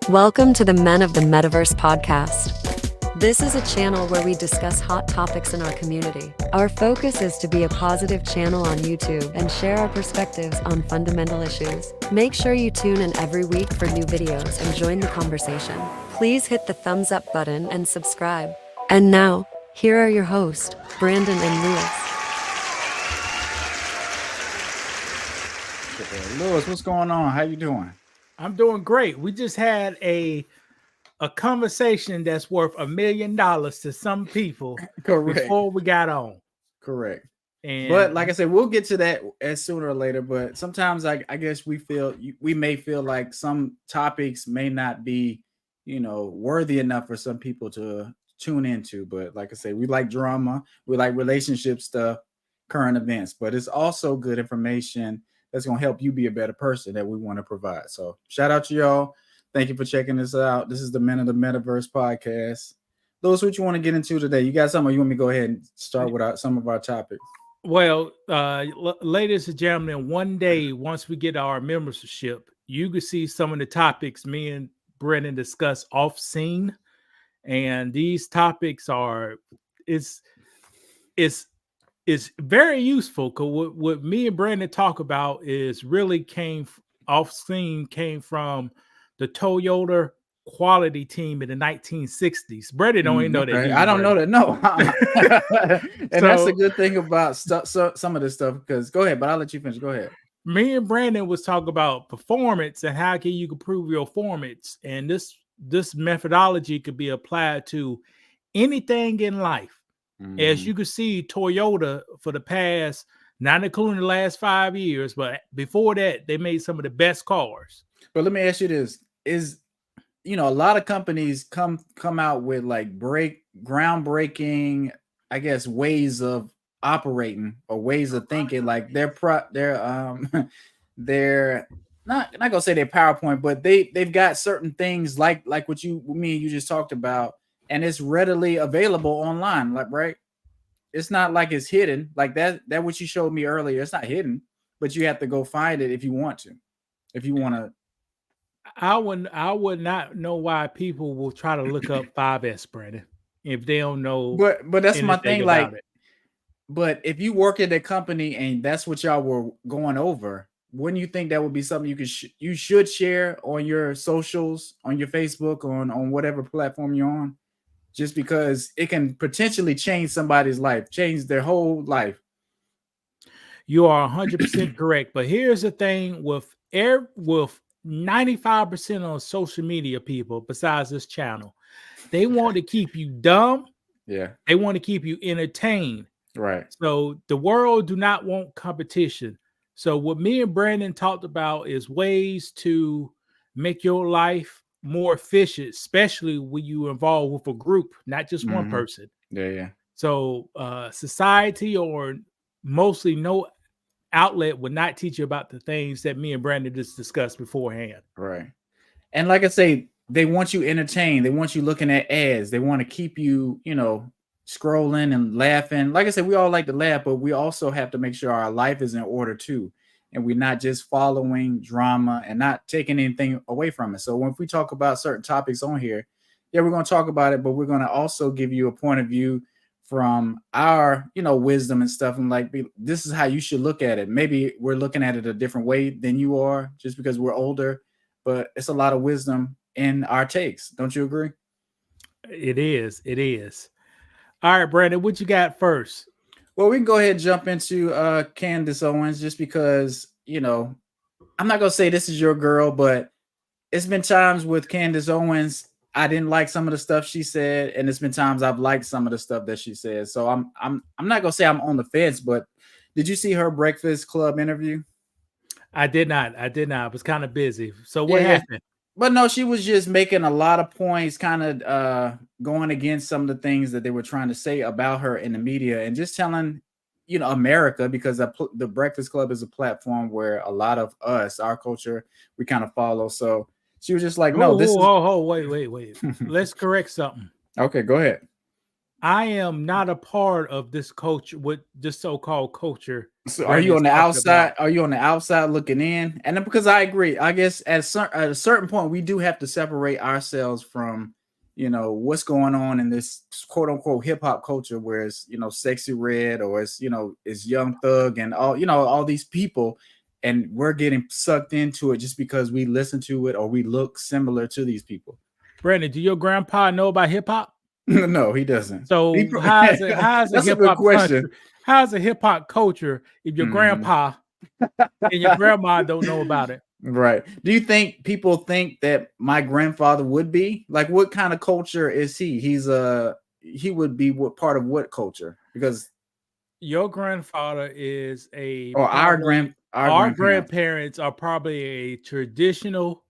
Welcome to the Men of the Metaverse podcast. This is a channel where we discuss hot topics in our community. Our focus is to be a positive channel on YouTube and share our perspectives on fundamental issues. Make sure you tune in every week for new videos and join the conversation. Please hit the thumbs up button and subscribe. And now, here are your hosts, Brandon and Lewis. Lewis, what's going on? How you doing? I'm doing great. We just had a conversation that's worth $1 million to some people before we got on. Correct. But like I said, we'll get to that as sooner or later. But sometimes I guess we may feel like some topics may not be, worthy enough for some people to tune into. But like I said, we like drama, we like relationship stuff, current events, but it's also good information that's going to help you be a better person that we want to provide. So shout out to y'all. Thank you for checking this out. This is the Men of the Metaverse podcast. Lewis, what you want to get into today? You got something, or you want me to go ahead and start with some of our topics? Well, ladies and gentlemen, one day, once we get our membership, you can see some of the topics me and Brennan discuss off scene. And these topics it's very useful, because what me and Brandon talk about is really came from the Toyota quality team in the 1960s. Brandon don't even know that. I don't know that. No. And that's a good thing about some of this stuff, because go ahead, but I'll let you finish. Go ahead. Me and Brandon was talking about performance and how you can improve your performance. And this methodology could be applied to anything in life. As you can see, Toyota for the past, not including the last 5 years, but before that, they made some of the best cars. But let me ask you this: a lot of companies come out with like groundbreaking, I guess, ways of operating or ways of thinking. Like they're not gonna say they're PowerPoint, but they've got certain things like what me and you just talked about. And it's readily available online, right? It's not like it's hidden. Like that what you showed me earlier, it's not hidden, but you have to go find it if you want to. If you want to. I would not know why people will try to look up 5S, Brandon, if they don't know. But that's my thing. But if you work at a company and that's what y'all were going over, wouldn't you think that would be something you should share on your socials, on your Facebook, on whatever platform you're on? Just because it can potentially change somebody's life, change their whole life. You are 100% correct. But here's the thing with 95% of social media people, besides this channel, they want to keep you dumb. Yeah. They want to keep you entertained. Right. So the world do not want competition. So what me and Brandon talked about is ways to make your life more efficient, especially when you involved with a group, not just one person. Yeah. So society or mostly no outlet would not teach you about the things that me and Brandon just discussed beforehand. Right. And like I say, they want you entertained. They want you looking at ads. They want to keep you, scrolling and laughing. Like I said, we all like to laugh, but we also have to make sure our life is in order too. And we're not just following drama and not taking anything away from it. So when we talk about certain topics on here, yeah, we're going to talk about it, but we're going to also give you a point of view from our, wisdom and stuff. And this is how you should look at it. Maybe we're looking at it a different way than you are just because we're older, but it's a lot of wisdom in our takes. Don't you agree? It is. All right, Brandon, what you got first? Well, we can go ahead and jump into Candace Owens, just because, I'm not going to say this is your girl, but it's been times with Candace Owens, I didn't like some of the stuff she said, and it's been times I've liked some of the stuff that she said. So I'm not going to say I'm on the fence, but did you see her Breakfast Club interview? I did not. I was kind of busy. So what happened? But no, she was just making a lot of points, kind of going against some of the things that they were trying to say about her in the media, and just telling, America, because the Breakfast Club is a platform where a lot of us, our culture, we kind of follow. So she was just like, no, this is... wait. Let's correct something. Okay, go ahead. I am not a part of this culture, with this so-called culture. So are you Brandon's on the talking outside? about. Are you on the outside looking in? And then because I agree, I guess at a certain point we do have to separate ourselves from, what's going on in this quote unquote hip hop culture, where it's Sexy Red, or it's Young Thug and all these people, and we're getting sucked into it just because we listen to it or we look similar to these people. Brandon, do your grandpa know about hip hop? No, he doesn't. So how's a That's a hip good hop question. country? How's a hip hop culture if your grandpa and your grandma don't know about it? Right. Do you think people think that my grandfather would be like, what kind of culture is he? He would be what part of what culture? Because Your grandfather is our our grandparents. grandparents are probably a traditional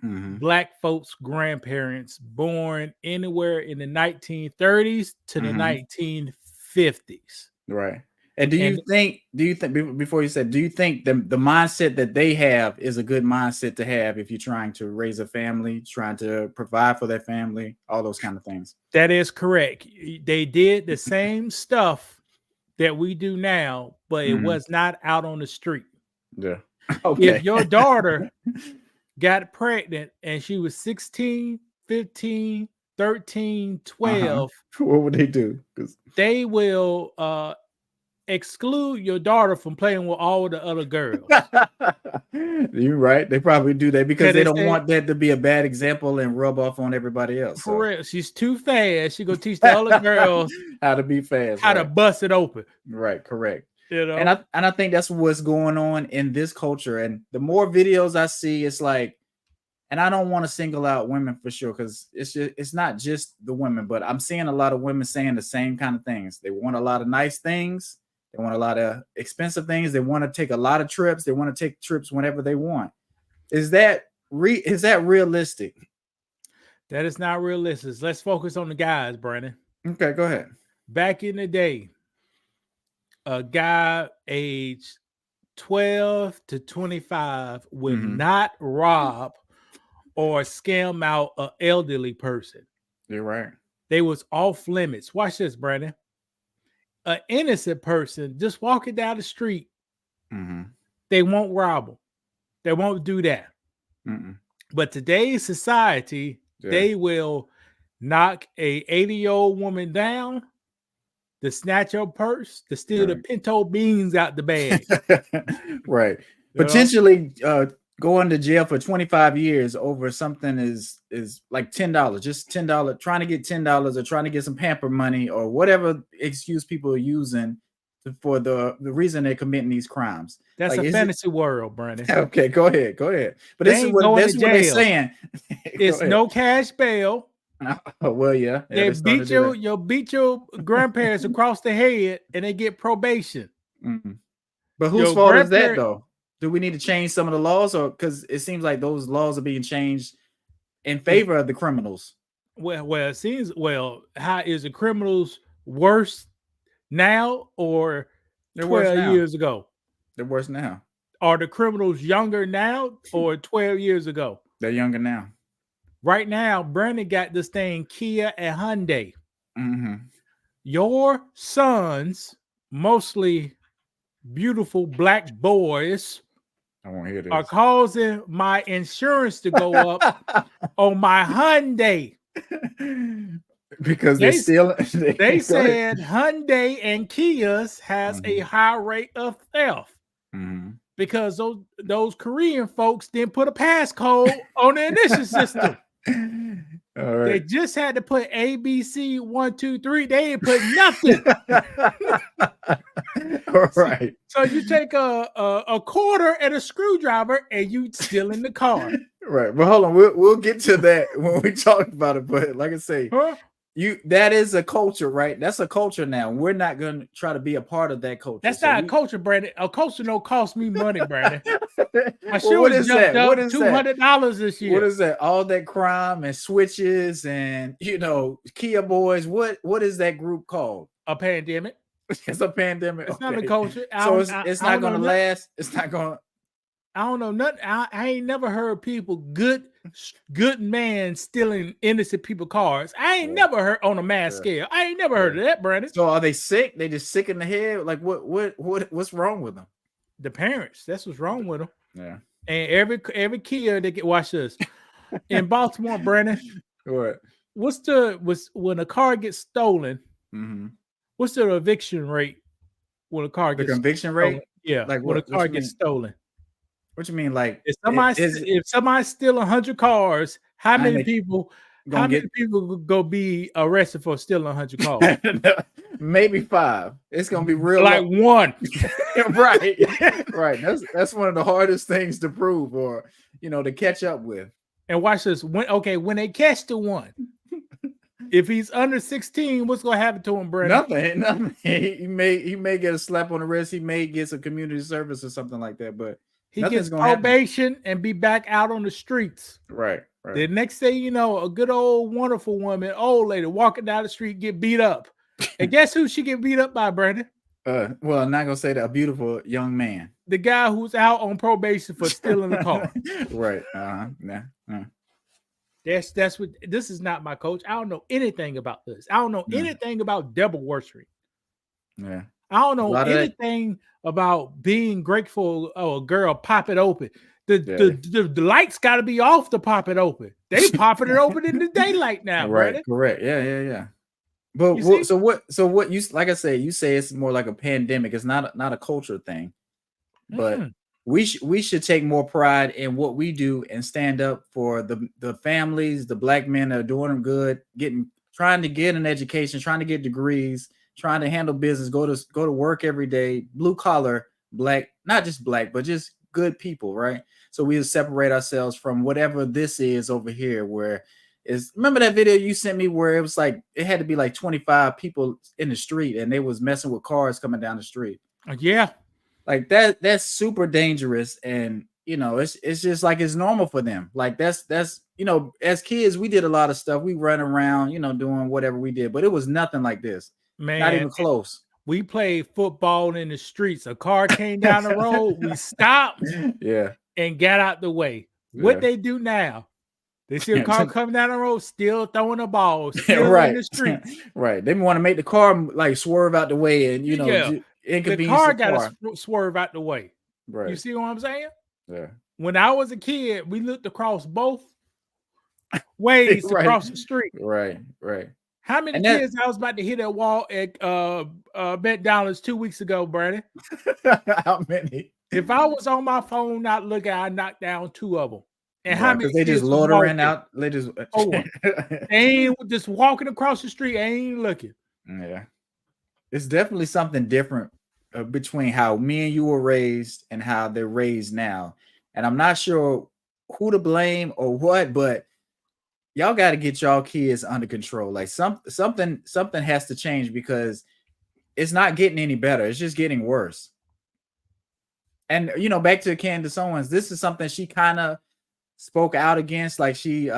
Mhm. Black folks' grandparents born anywhere in the 1930s to the Mhm. 1950s. Right. And do And you think before you said, do you think the mindset that they have is a good mindset to have if you're trying to raise a family, trying to provide for their family, all those kind of things? that is correct. They did the same stuff that we do now, but it Mhm. was not out on the street. Yeah. If Okay. your daughter got pregnant and she was 16, 15, 13, Uh-huh. 12, What would they do? 'Cause they will exclude your daughter from playing with all the other girls. You're right. They probably do that because Because they they don't say, want that to be a bad example and rub off on everybody else. for So real, she's too fast. She gonna teach the other girls how to be fast, how to right? bust it open. Right, correct. You And know, I think that's what's going on in this culture. And the more videos I see, it's like, and I don't want to single out women for sure, because it's not just the women, but I'm seeing a lot of women saying the same kind of things. They want a lot of nice things, they want a lot of expensive things, they want to take a lot of trips, they want to take trips whenever they want. Is that realistic? that is not realistic. Let's focus on the guys, Brandon. Okay, go ahead. Back in the day, a guy aged 12 to 25 would Mhm. not rob or scam out an elderly person. You're right. They was off limits. Watch this, Brandon. An innocent person just walking down the street, Mhm. they won't rob them. They won't do that. Mm-mm. But today's society, Yeah. they will knock a 80-year-old woman down to snatch her purse, to steal the Right. pinto beans out the bag. Right. You know? Potentially going to jail for 25 years over something is like $10, just $10, trying to get $10 or trying to get some pamper money or whatever excuse people are using for the reason they're committing these crimes. That's Like, a is it fantasy world, Brandon. okay? Go ahead. But They ain't going to this is what they're jail. saying. Go It's ahead. no cash bail. Oh, well, yeah, They they started beat to do that. you beat your grandparents across the head and they get probation. Mhm. But whose Your fault is that, grandparent, though? Do we need to change some of the laws, or because it seems like those laws are being changed in favor of the criminals? well, it seems, how is the criminals worse now or They're worse 12 now. years ago? They're worse now. Are the criminals younger now or 12 years ago? They're younger now. Right now, Brandon got this thing Kia and Hyundai. Mm-hmm. Your sons, mostly beautiful Black boys, I won't hear are this. causing my insurance to go up on my Hyundai. Because They they said Hyundai and Kias has a high rate of theft because those Korean folks didn't put a passcode on the ignition system. All right. They just had to put ABC 1, 2, 3. They didn't put nothing. All right. So you take a quarter and a screwdriver and you still in the car. Right. But hold on, we'll get to that when we talk about it. But like I say, that is a culture, right? That's a culture now. We're not going to try to be a part of that culture. That's not a culture, Brandon. A culture don't cost me money, Brandon. My Well, what shoe is jumped that? up What is that? $200 this year. What is that? All that crime and switches and Kia boys. What is that group called? A pandemic. It's a pandemic. It's not a culture. So it's not going to last. It's not going. I don't know nothing. I ain't never heard people good man stealing innocent people cars. I ain't never heard on a mass scale. I ain't never heard of that, Brandon. So are they sick? They just sick in the head? Like what's wrong with them? The parents. That's what's wrong with them. Yeah. And every kid they get watch this. In Baltimore, Brandon. What? When a car gets stolen? Mm-hmm. What's the eviction rate when a car gets conviction stolen? rate? Yeah, like when a car gets stolen. What you mean? Like if somebody steal 100 cars, how many people go be arrested for stealing 100 cars? Maybe 5. It's gonna be real like one. Right. That's one of the hardest things to prove or to catch up with. And watch this. When they catch the one, if he's under 16, what's gonna happen to him, Brandon? Nothing. He may get a slap on the wrist. He may get some community service or something like that, but he gets probation and be back out on the streets. Right. The next day, a good old wonderful woman, old lady, walking down the street, get beat up. And guess who she get beat up by, Brandon? Well, I'm not gonna say that. A beautiful young man. The guy who's out on probation for stealing the car. Right. That's what this is not my coach. I don't know anything about this. I don't know anything about devil worship. Yeah. I don't know anything about being grateful. Oh, a girl, pop it open. The lights got to be off to pop it open. They popping it open in the daylight now, right? Brandon. Correct. Yeah. But so what you like? I say you say it's more like a pandemic. It's not a culture thing, but we should take more pride in what we do and stand up for the families, the black men that are doing them good, trying to get an education, trying to get degrees, trying to handle business, go to work every day, blue collar, black, not just black, but just good people, right? So we separate ourselves from whatever this is over here, remember that video you sent me where it was like, it had to be like 25 people in the street and they was messing with cars coming down the street. Yeah. Like that's super dangerous. And, it's just like, it's normal for them. Like that's, as kids, we did a lot of stuff. We run around, doing whatever we did, but it was nothing like this. Man, not even close. We played football in the streets. A car came down the road. We stopped. Yeah. And got out the way. What they do now? They see a car coming down the road, still throwing a ball, still in the street. Right. They want to make the car like swerve out the way and the car got to swerve out the way. Right. You see what I'm saying? Yeah. When I was a kid, we looked across both ways to cross the street. Right. How many kids I was about to hit that wall at McDonald's 2 weeks ago, Brandon? How many? If I was on my phone not looking, I knocked down 2 of them. And how many? They just loitering out. They just they ain't just walking across the street. Ain't looking. Yeah, it's definitely something different between how me and you were raised and how they're raised now. And I'm not sure who to blame or what, but y'all got to get y'all kids under control. Like something has to change because it's not getting any better. It's just getting worse. And back to Candace Owens, this is something she kind of spoke out against. Like she's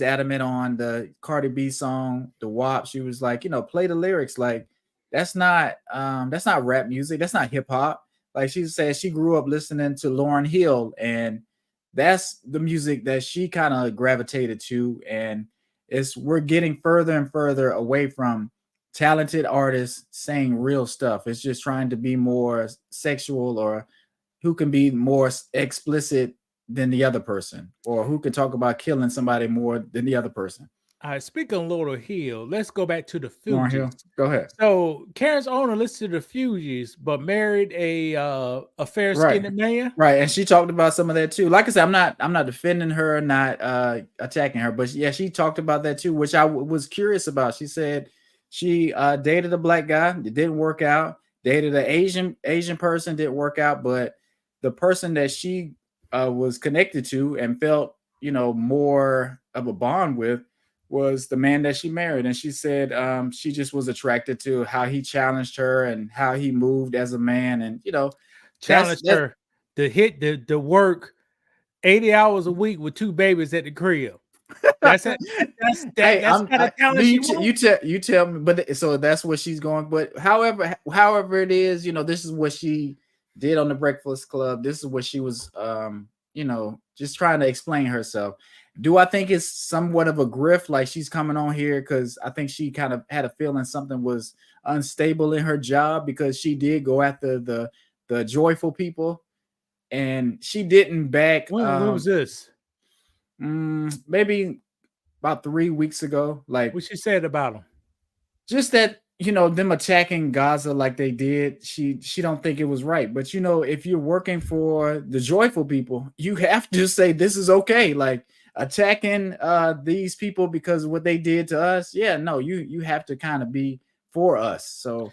adamant on the Cardi B song, the WAP. She was like, play the lyrics. Like that's not rap music. That's not hip hop. Like she said, she grew up listening to Lauryn Hill, and that's the music that she kind of gravitated to. And we're getting further and further away from talented artists saying real stuff. It's just trying to be more sexual or who can be more explicit than the other person, or who can talk about killing somebody more than the other person. All right, speaking of Lauryn Hill, let's go back to the Fugees. Go ahead. So Candace Owens listened to the Fugees, but married a fair-skinned man. Right, and she talked about some of that too. Like I said, I'm not defending her, not attacking her, but yeah, she talked about that too, which I was curious about. She said she dated a black guy, it didn't work out. Dated an Asian person, didn't work out, but the person that she was connected to and felt, more of a bond with was the man that she married. And she said she just was attracted to how he challenged her and how he moved as a man. And, challenged her to hit the work 80 hours a week with 2 babies at the crib. That's kind of challenge. You tell me, but so that's what she's going. But however it is, this is what she did on the Breakfast Club. This is what she was, just trying to explain herself. Do I think it's somewhat of a grift, like she's coming on here because I think she kind of had a feeling something was unstable in her job because she did go after the joyful people, and she didn't back. When was this? Maybe about 3 weeks ago. Like, What she said about them? just that, them attacking Gaza like they did, she don't think it was right. But if you're working for the joyful people, you have to say this is okay. Like, attacking these people because of what they did to us, no, you have to kind of be for us. So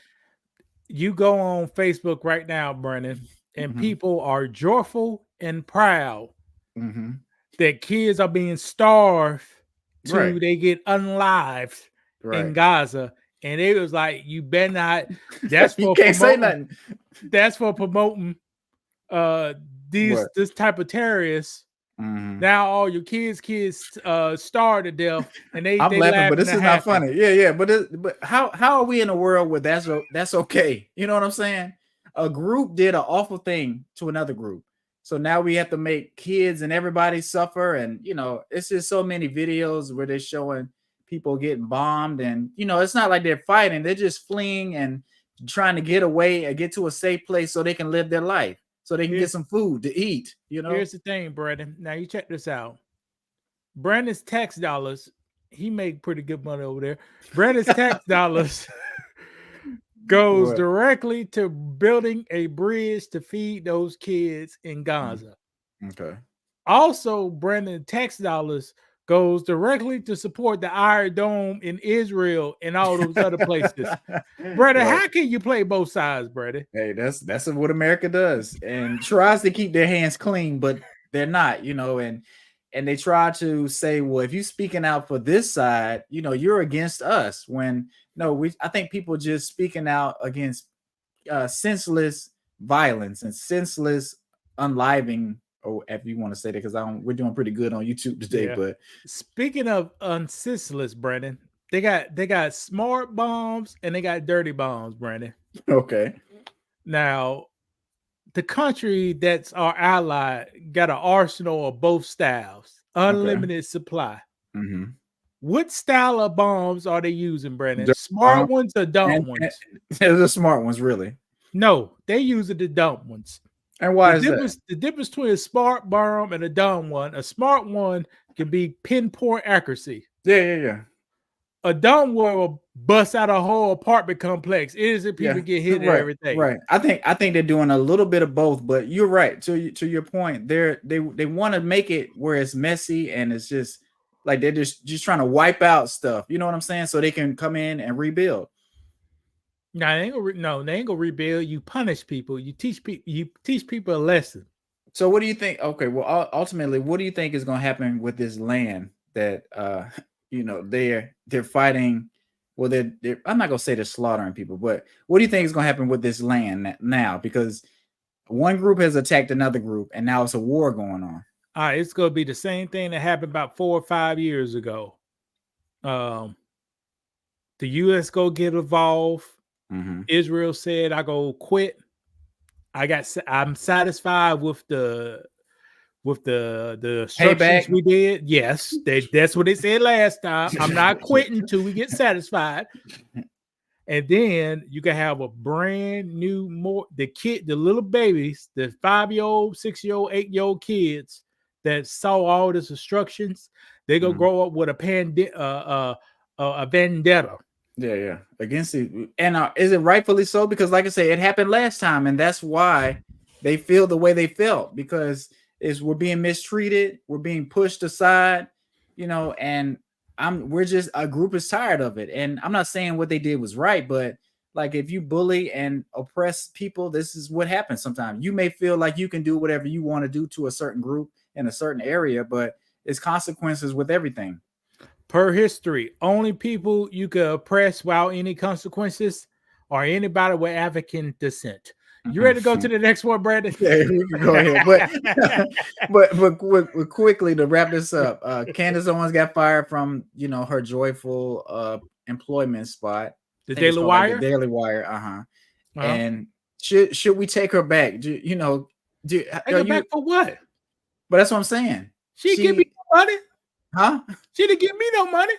you go on Facebook right now, Brennan, and Mhm. people are joyful and proud Mhm. that kids are being starved to Right. they get unlived in Right. Gaza. And it was like, you better not. That's You for can't say promoting. nothing. That's for promoting this type of terrorists. Mhm. Now all your kids starve to death, and they I'm laughing, but laughing this at is not happen. funny. Yeah. But how are we in a world where that's okay? You know what I'm saying? A group did an awful thing to another group, so now we have to make kids and everybody suffer. And it's just so many videos where they're showing people getting bombed, and it's not like they're fighting; they're just fleeing and trying to get away and get to a safe place so they can live their life, so they can get some food to eat. Here's the thing, Brandon. Now you check this out. Brandon's tax dollars, he make pretty good money over there. Brandon's tax dollars goes directly to building a bridge to feed those kids in Gaza. Okay. Also, Brandon's tax dollars goes directly to support the Iron Dome in Israel and all those other places. Brandon, Right. how can you play both sides, Brandon? Hey, that's what America does, and tries to keep their hands clean, but they're not, and they try to say, well, if you're speaking out for this side, you're against us. When no, I think people just speaking out against senseless violence and senseless unliving, or if you want to say that, because we're doing pretty good on YouTube today. Yeah. But speaking of unsenseless, Brandon, they got smart bombs and they got dirty bombs, Brandon. Okay. Now, the country that's our ally got an arsenal of both styles, unlimited supply. Mm-hmm. What style of bombs are they using, Brandon? Smart ones or dumb ones? They're the smart ones, really. No, they using the dumb ones. And why is that? The difference between a smart bomb and a dumb one, a smart one can be pinpoint accuracy. Yeah. A dumb one will bust out a whole apartment complex. It isn't people get hit and everything. Right. I think they're doing a little bit of both, but you're right. To your point, they want to make it where it's messy and it's just like they're just trying to wipe out stuff. You know what I'm saying? So they can come in and rebuild. No, they ain't gonna rebuild. You punish people. You teach people a lesson. So what do you think? Okay, well, ultimately, what do you think is going to happen with this land that they're fighting? Well, they're I'm not gonna say they're slaughtering people, but what do you think is going to happen with this land now? Because one group has attacked another group, and now it's a war going on. All right, it's going to be the same thing that happened about 4 or 5 years ago. The U.S. go get involved. Mm-hmm. Israel said, "I go quit. I'm satisfied with the structures we did." Yes, that's what they said last time. I'm not quitting till we get satisfied. And then you can have a brand new the little babies, the 5-year-old, 6-year-old, 8-year-old kids that saw all this instructions. They're gonna grow up with a vendetta. Yeah, against it. And is it rightfully so? Because like I say, it happened last time, and that's why they feel the way they felt, because we're being mistreated, we're being pushed aside, and we're just, a group is tired of it. And I'm not saying what they did was right, but like, if you bully and oppress people, this is what happens sometimes. You may feel like you can do whatever you want to do to a certain group in a certain area, but it's consequences with everything. Per history, only people you could oppress without any consequences are anybody with African descent. You ready to go to the next one, Brandon? Yeah, we can go ahead. But quickly to wrap this up, Candace Owens got fired from her joyful employment spot. The Daily Wire. The Daily Wire. And should we take her back? You know, Take her back for what? But that's what I'm saying. She give me no money. Huh? She didn't give me no money.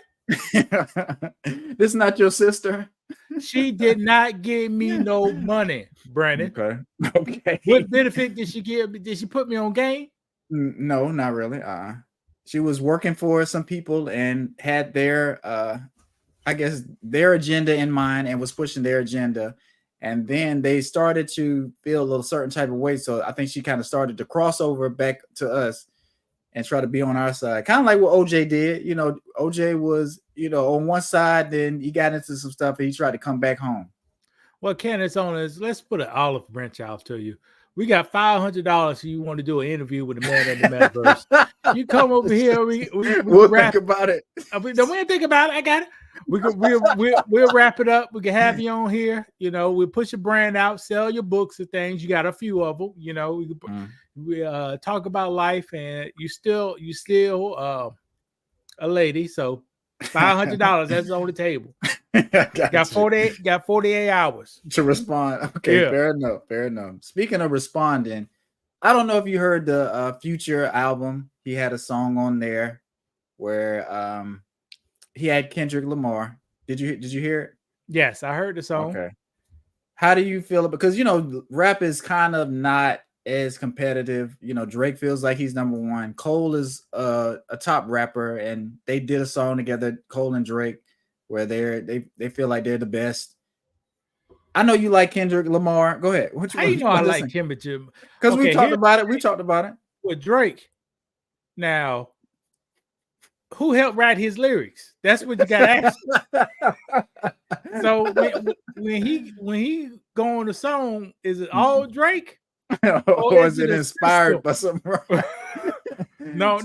This is not your sister. She did not give me no money, Brandon. Okay. What benefit did she give me? Did she put me on game? No, not really. She was working for some people and had their I guess their agenda in mind and was pushing their agenda. And then they started to feel a little certain type of way. So I think she kind of started to cross over back to us and try to be on our side. Kind of like what OJ did. You know, OJ was, you know, on one side, then he got into some stuff and he tried to come back home. Well, Candace Owens, let's put an olive branch out to you. We got $500 if you want to do an interview with the man of the metaverse. You come over here. We'll think about it. We don't think about it. I got it. We'll wrap it up. We can have you on here. You know, we'll push your brand out, sell your books and things. You got a few of them. You know, we talk about life, and you still a lady. So $500. That's on the table. Got 48 hours to respond. Okay, yeah. Fair enough. Speaking of responding, I don't know if you heard the Future album. He had a song on there where he had Kendrick Lamar. Did you hear it? Yes, I heard the song. Okay. How do you feel? Because you know, rap is kind of not as competitive. You know, Drake feels like he's number one. Cole is a top rapper, and they did a song together, Cole and Drake, where they feel like they're the best. I know you like Kendrick Lamar. Go ahead. How you know I like him? Because we talked about it. We talked about it with Drake. Now, who helped write his lyrics? That's what you got to ask. So when he go on the song, is it all Drake, or is it inspired by something? No,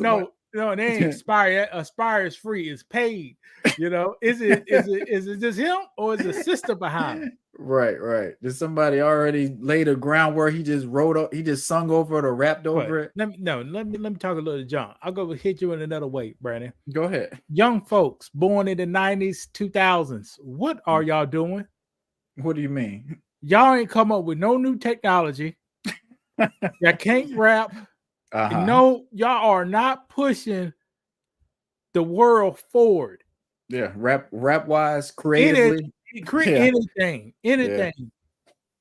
it ain't Aspire. Aspire is free. It's paid. You know, is it just him, or is the sister behind it? Right. Did somebody already lay the groundwork? He just he just sung over it or rapped over it. Let me talk a little to John. I'll go hit you in another way, Brandon. Go ahead. Young folks born in the 90s, 2000s. What are y'all doing? What do you mean? Y'all ain't come up with no new technology. Y'all can't rap. No, y'all are not pushing the world forward. Yeah, rap wise, creatively. Anything. Yeah.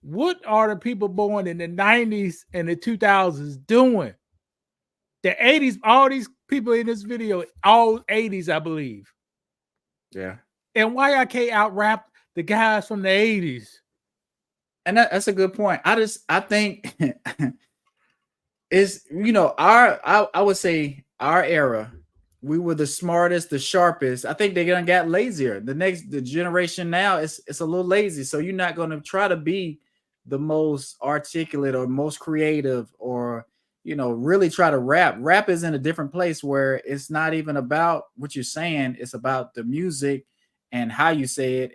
What are the people born in the 90s and the 2000s doing? The 80s, all these people in this video, all 80s, I believe. Yeah. And why I can't out rap the guys from the 80s? And that's a good point. I think it's, you know, I would say our era, we were the smartest, the sharpest. I think they got lazier. The generation now it's a little lazy. So you're not going to try to be the most articulate or most creative, or, you know, really try to rap. Rap is in a different place where it's not even about what you're saying. It's about the music and how you say it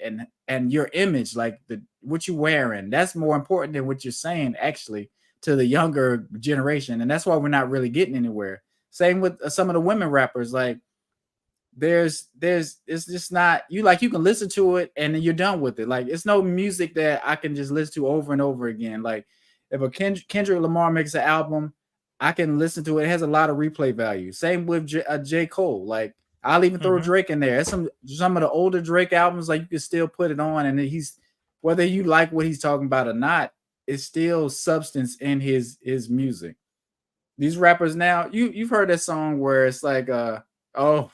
and your image, like what you're wearing. That's more important than what you're saying, actually, to the younger generation. And that's why we're not really getting anywhere. Same with some of the women rappers. Like it's just not, you can listen to it and then you're done with it. Like it's no music that I can just listen to over and over again. Like if a Kendrick Lamar makes an album, I can listen to it. It has a lot of replay value. Same with J. Cole. Like I'll even throw Drake in there. Some of the older Drake albums, like you can still put it on, and he's, whether you like what he's talking about or not, it's still substance in his music. These rappers now, you've heard that song where it's like, oh, that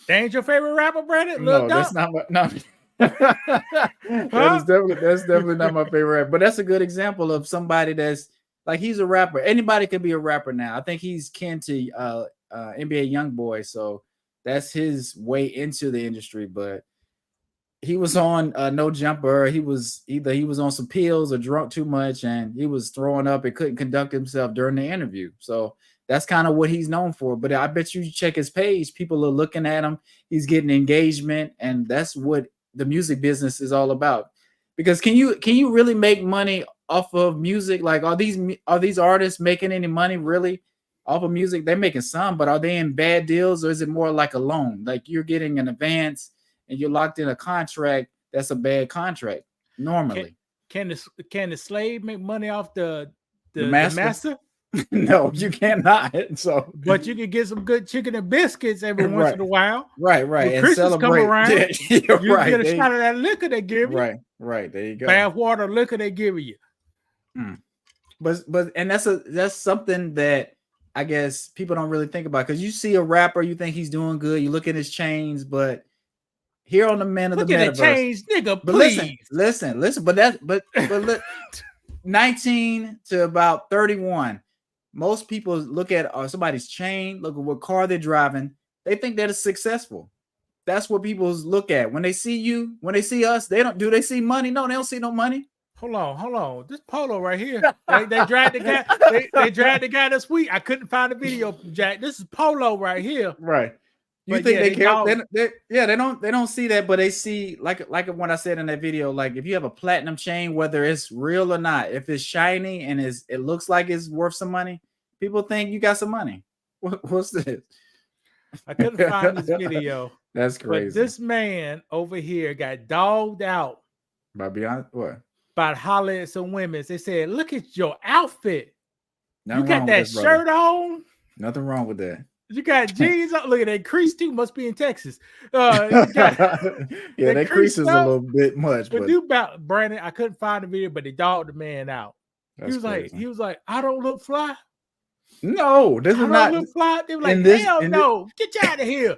ain't your favorite rapper, Brandon? No, that's not no. That's definitely not my favorite rapper. But that's a good example of somebody that's like, he's a rapper. Anybody could be a rapper now. I think he's kin to NBA Youngboy, so that's his way into the industry. But he was on No Jumper. He was on some pills or drunk too much, and he was throwing up and couldn't conduct himself during the interview. So that's kind of what he's known for. But I bet you check his page, people are looking at him. He's getting engagement, and that's what the music business is all about. Because can you really make money off of music? Like, are these artists making any money really off of music? They're making some, but are they in bad deals, or is it more like a loan? Like you're getting an advance and you're locked in a contract that's a bad contract normally. Can the slave make money off the master? master? No, you cannot. So, but you can get some good chicken and biscuits every once in a while. Right. When And Christmas come celebrate. around, Yeah, you get a shot of that liquor they give you. Right. There you go. Bath water liquor they give you. But and that's something that I guess people don't really think about, because you see a rapper, you think he's doing good, you look at his chains, but here on the Man of the Metaverse, the chains, nigga, but please. listen, but 19 to about 31, most people look at somebody's chain, look at what car they're driving, they think that is successful. That's what people look at when they see you, when they see us. They see money? No, they don't see no money. Hold on. This Polo right here. They dragged the guy. They dragged the guy this week. I couldn't find a video from Jack. This is Polo right here. Right. You think they care? They don't see that, but they see like when I said in that video, like if you have a platinum chain, whether it's real or not, if it's shiny and it looks like it's worth some money, people think you got some money. What's this? I couldn't find this video. That's crazy. But this man over here got dogged out by Beyonce. What? By hollering at some women. They said, "Look at your outfit. Nothing you got that shirt on. Nothing wrong with that. You got jeans on. Look at that crease too. Must be in Texas. Yeah, that crease is a little bit much. But do about Brandon. I couldn't find the video, but they dogged the man out. He was like, I don't look fly. No, this is not look fly. They were like, hell no, get you out of here.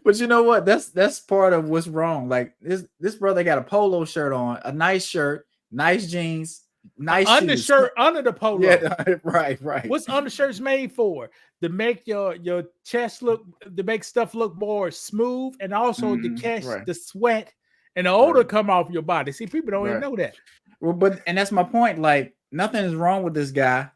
But you know what? That's part of what's wrong. Like this brother got a polo shirt on, a nice shirt, nice jeans, nice undershirt under the polo. Yeah, right. What's undershirts made for? To make your chest to make stuff look more smooth, and also to catch the sweat and the odor come off your body. See, people don't even know that. Well, and that's my point. Like, nothing is wrong with this guy.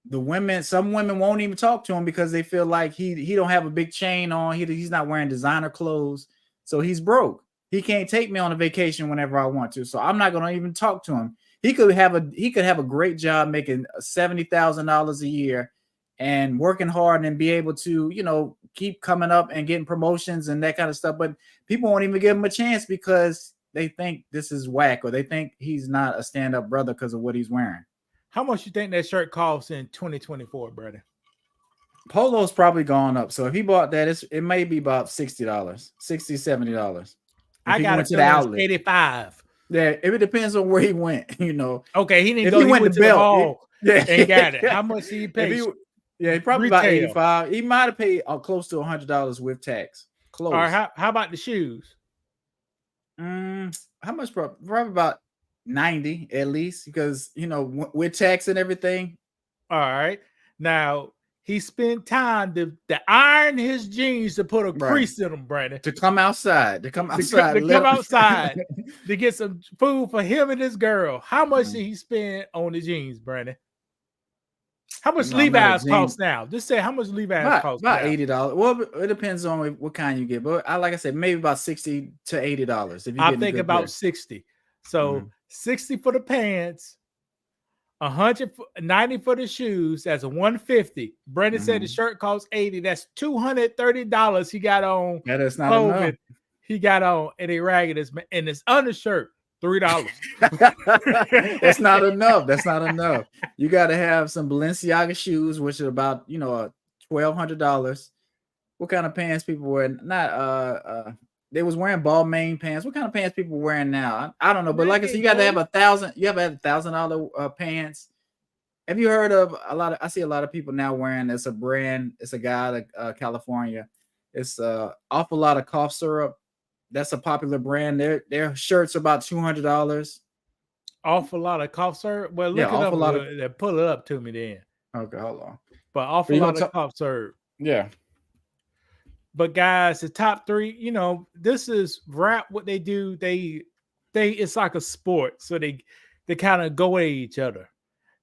Some women won't even talk to him because they feel like he don't have a big chain on. He's not wearing designer clothes, so he's broke. He can't take me on a vacation whenever I want to. So I'm not going to even talk to him. He could have a great job making $70,000 a year and working hard and be able to, keep coming up and getting promotions and that kind of stuff. But people won't even give him a chance because they think this is whack, or they think he's not a stand-up brother because of what he's wearing. How much you think that shirt costs in 2024, brother? Polo's probably gone up. So if he bought that, it may be about $60, $70. I got it to the outlet. 85. Yeah, it depends on where he went, Okay, he didn't go. He went to the mall and got it. How much did he pay? He probably about 85. He might have paid close to $100 with tax. Close. All right, how about the shoes? How much? Probably about 90 at least, because with tax and everything. All right. Now he spent time to iron his jeans to put a crease in them, Brandon. To come outside. To come outside to get some food for him and his girl. How much did he spend on the jeans, Brandon? How much Levi's cost now? Just say how much Levi's cost. About $80. Well, it depends on what kind you get, but like I said, maybe about $60 to $80. If you I think about 60. So 60 for the pants, 190 for the shoes. That's a 150. Brandon said the shirt costs 80. That's $230 he got on. That is not enough. He got on and a ragged and his undershirt. $3. That's not enough. That's not enough. You got to have some Balenciaga shoes, which are about $1,200. What kind of pants people wear? Not they was wearing Balmain pants. What kind of pants people wearing now? I don't know. But like I said, you got to have $1,000. You have $1,000 pants. Have you heard of I see a lot of people now wearing. It's a brand. It's a guy out California. It's awful lot of cough syrup. That's a popular brand. Their shirts are about $200. Awful lot of cough syrup. Well, look it up. Pull it up to me then. Okay, hold on. But awful lot of cough syrup. Yeah. But guys, the top three, this is rap. What they do, they it's like a sport. So they kind of go at each other.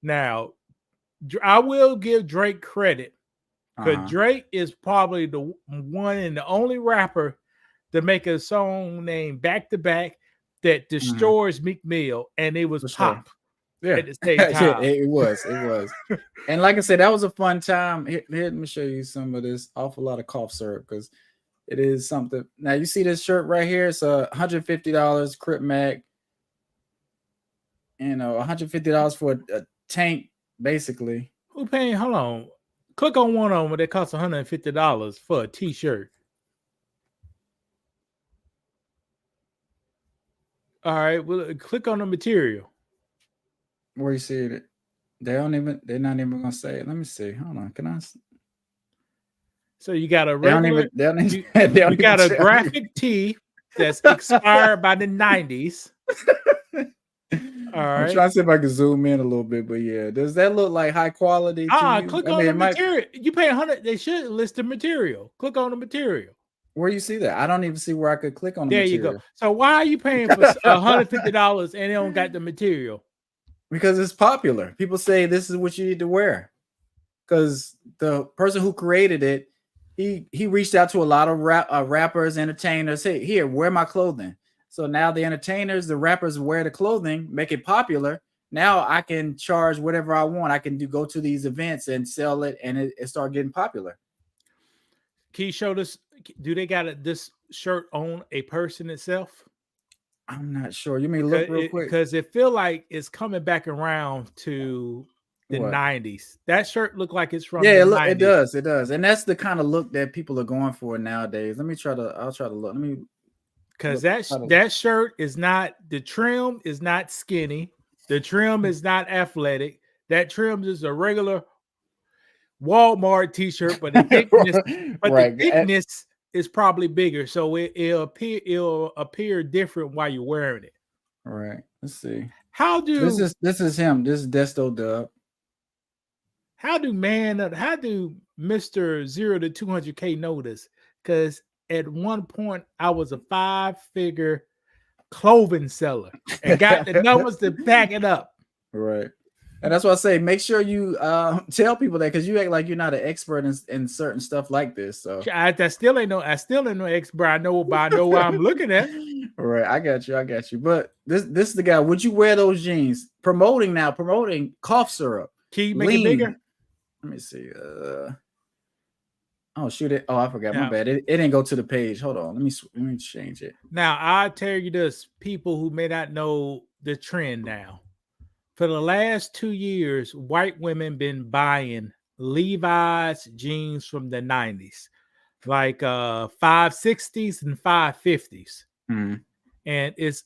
Now, I will give Drake credit because Drake is probably the one and the only rapper to make a song named Back to Back that destroys Meek Mill, and it was pop. Yeah, at the same time. it was. And like I said, that was a fun time. Here, let me show you some of this awful lot of cough syrup because it is something. Now you see this shirt right here. It's $150 Crip Mac. $150 for a tank, basically. Who paying? Hold on. Click on one of them that costs $150 for a t-shirt. All right, well, click on the material. Where you see it? They're not even gonna say it. Let me see. Hold on. Can I? So you got a regular, They don't even, you got a graphic tee that's expired by the 90s. All right. I'm trying to see if I can zoom in a little bit, but yeah, does that look like high quality to you? Click on the material. You pay 100. They should list the material. Click on the material. Where you see that? I don't even see where I could click on the there material. You go. So why are you paying for $150 and they don't got the material? Because it's popular. People say this is what you need to wear. Because the person who created it, he reached out to a lot of rappers, entertainers. Hey, here, wear my clothing. So now the entertainers, the rappers wear the clothing, make it popular. Now I can charge whatever I want. I can go to these events and sell it, and it start getting popular. Can you show this? Do they got this shirt on a person itself? I'm not sure. You may look real quick. Because it feel like it's coming back around to the 90s. That shirt look like it's from the 90s. It does. And that's the kind of look that people are going for nowadays. I'll try to look. Because that shirt is not, the trim is not skinny. The trim is not athletic. That trim is a regular Walmart t-shirt, but the thickness, is probably bigger. So it'll appear different while you're wearing it. All right. Let's see. This is him. This is Desto Dub. How do Mr. 0 to 200K know this? Because at one point I was a 5-figure clothing seller and got the numbers to back it up. Right. And that's why I say make sure you tell people that, because you act like you're not an expert in certain stuff like this. So I still ain't no expert. I know what I'm looking at. All right, I got you. But this is the guy. Would you wear those jeans? Promoting cough syrup. Can you make it bigger? Let me see. Oh, shoot it. Oh, I forgot. My bad. It didn't go to the page. Hold on. Let me change it. Now, I'll tell you this, people who may not know the trend now. For the last 2 years, white women been buying Levi's jeans from the 90s, like 560s and 550s. Mm-hmm. And it's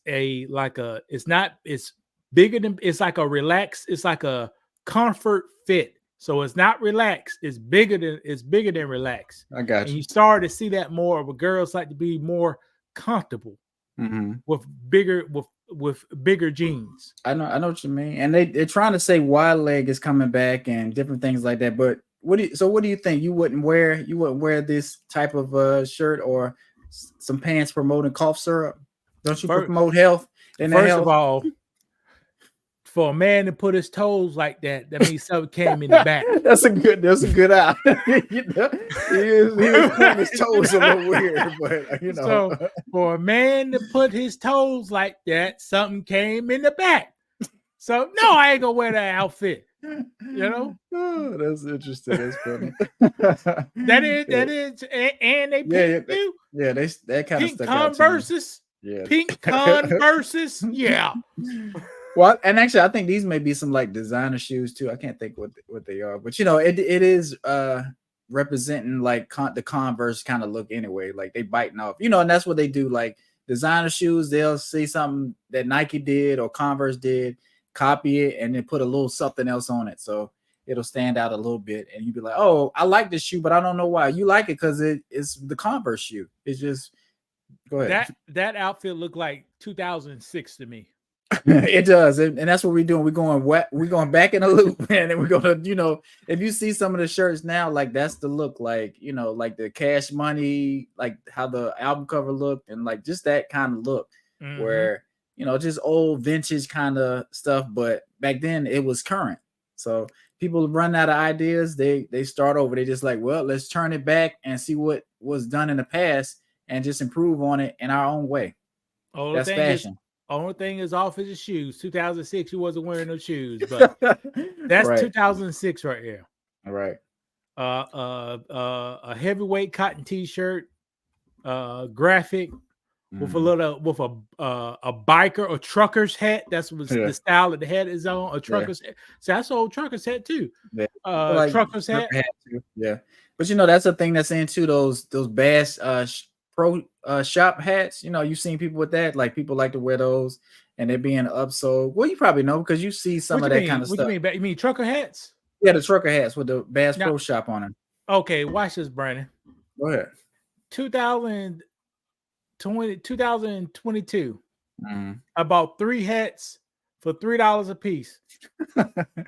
bigger than, it's like a comfort fit. So it's not relaxed. It's bigger than relaxed. I got you. And you start to see that more, but girls like to be more comfortable with bigger jeans. I know what you mean. And they're trying to say wide leg is coming back and different things like that. But what do you think? You wouldn't wear this type of shirt or some pants promoting cough syrup? Don't you promote health? First of all, for a man to put his toes like that means something came in the back. That's a good eye. He was putting his toes a little weird, but So for a man to put his toes like that, something came in the back. So no, I ain't gonna wear that outfit. Oh, that's interesting. That's funny. that is, and they pink too. Yeah, that kind of stuff. Converses. Yeah, pink Converses. Yeah. Well, and actually, I think these may be some like designer shoes too. I can't think what they are, but it is representing like the Converse kind of look anyway. Like they biting off, and that's what they do. Like designer shoes, they'll see something that Nike did or Converse did, copy it, and then put a little something else on it, so it'll stand out a little bit. And you'd be like, "Oh, I like this shoe, but I don't know why." You like it because it's the Converse shoe. It's just go ahead. That outfit looked like 2006 to me. It does, and that's what we're doing. We're going back in a loop, man, and we're gonna, if you see some of the shirts now, like that's the look, like like the Cash Money, like how the album cover looked, and like just that kind of look, where just old vintage kind of stuff. But back then it was current, so people run out of ideas. They start over. They just like, well, let's turn it back and see what was done in the past and just improve on it in our own way. That's fashion. Only thing is off is his shoes. 2006, he wasn't wearing no shoes, but that's right. 2006 right here. All right. A heavyweight cotton t-shirt, graphic with a little a biker or trucker's hat. That's what Yeah. the style that the hat is on. A trucker's hat. So that's old trucker's hat too. Yeah. Like Trucker's hat. too. Yeah. But that's a thing that's into those bass pro shop hats. You've seen people with that. Like people like to wear those and they're being upsold. Well, you probably know because you see some of that kind of stuff. What do you mean? You mean trucker hats? Yeah, the trucker hats with the Bass Pro Shop on them. Okay, watch this, Brandon. Go ahead. 2022. I bought 3 hats for $3 a piece.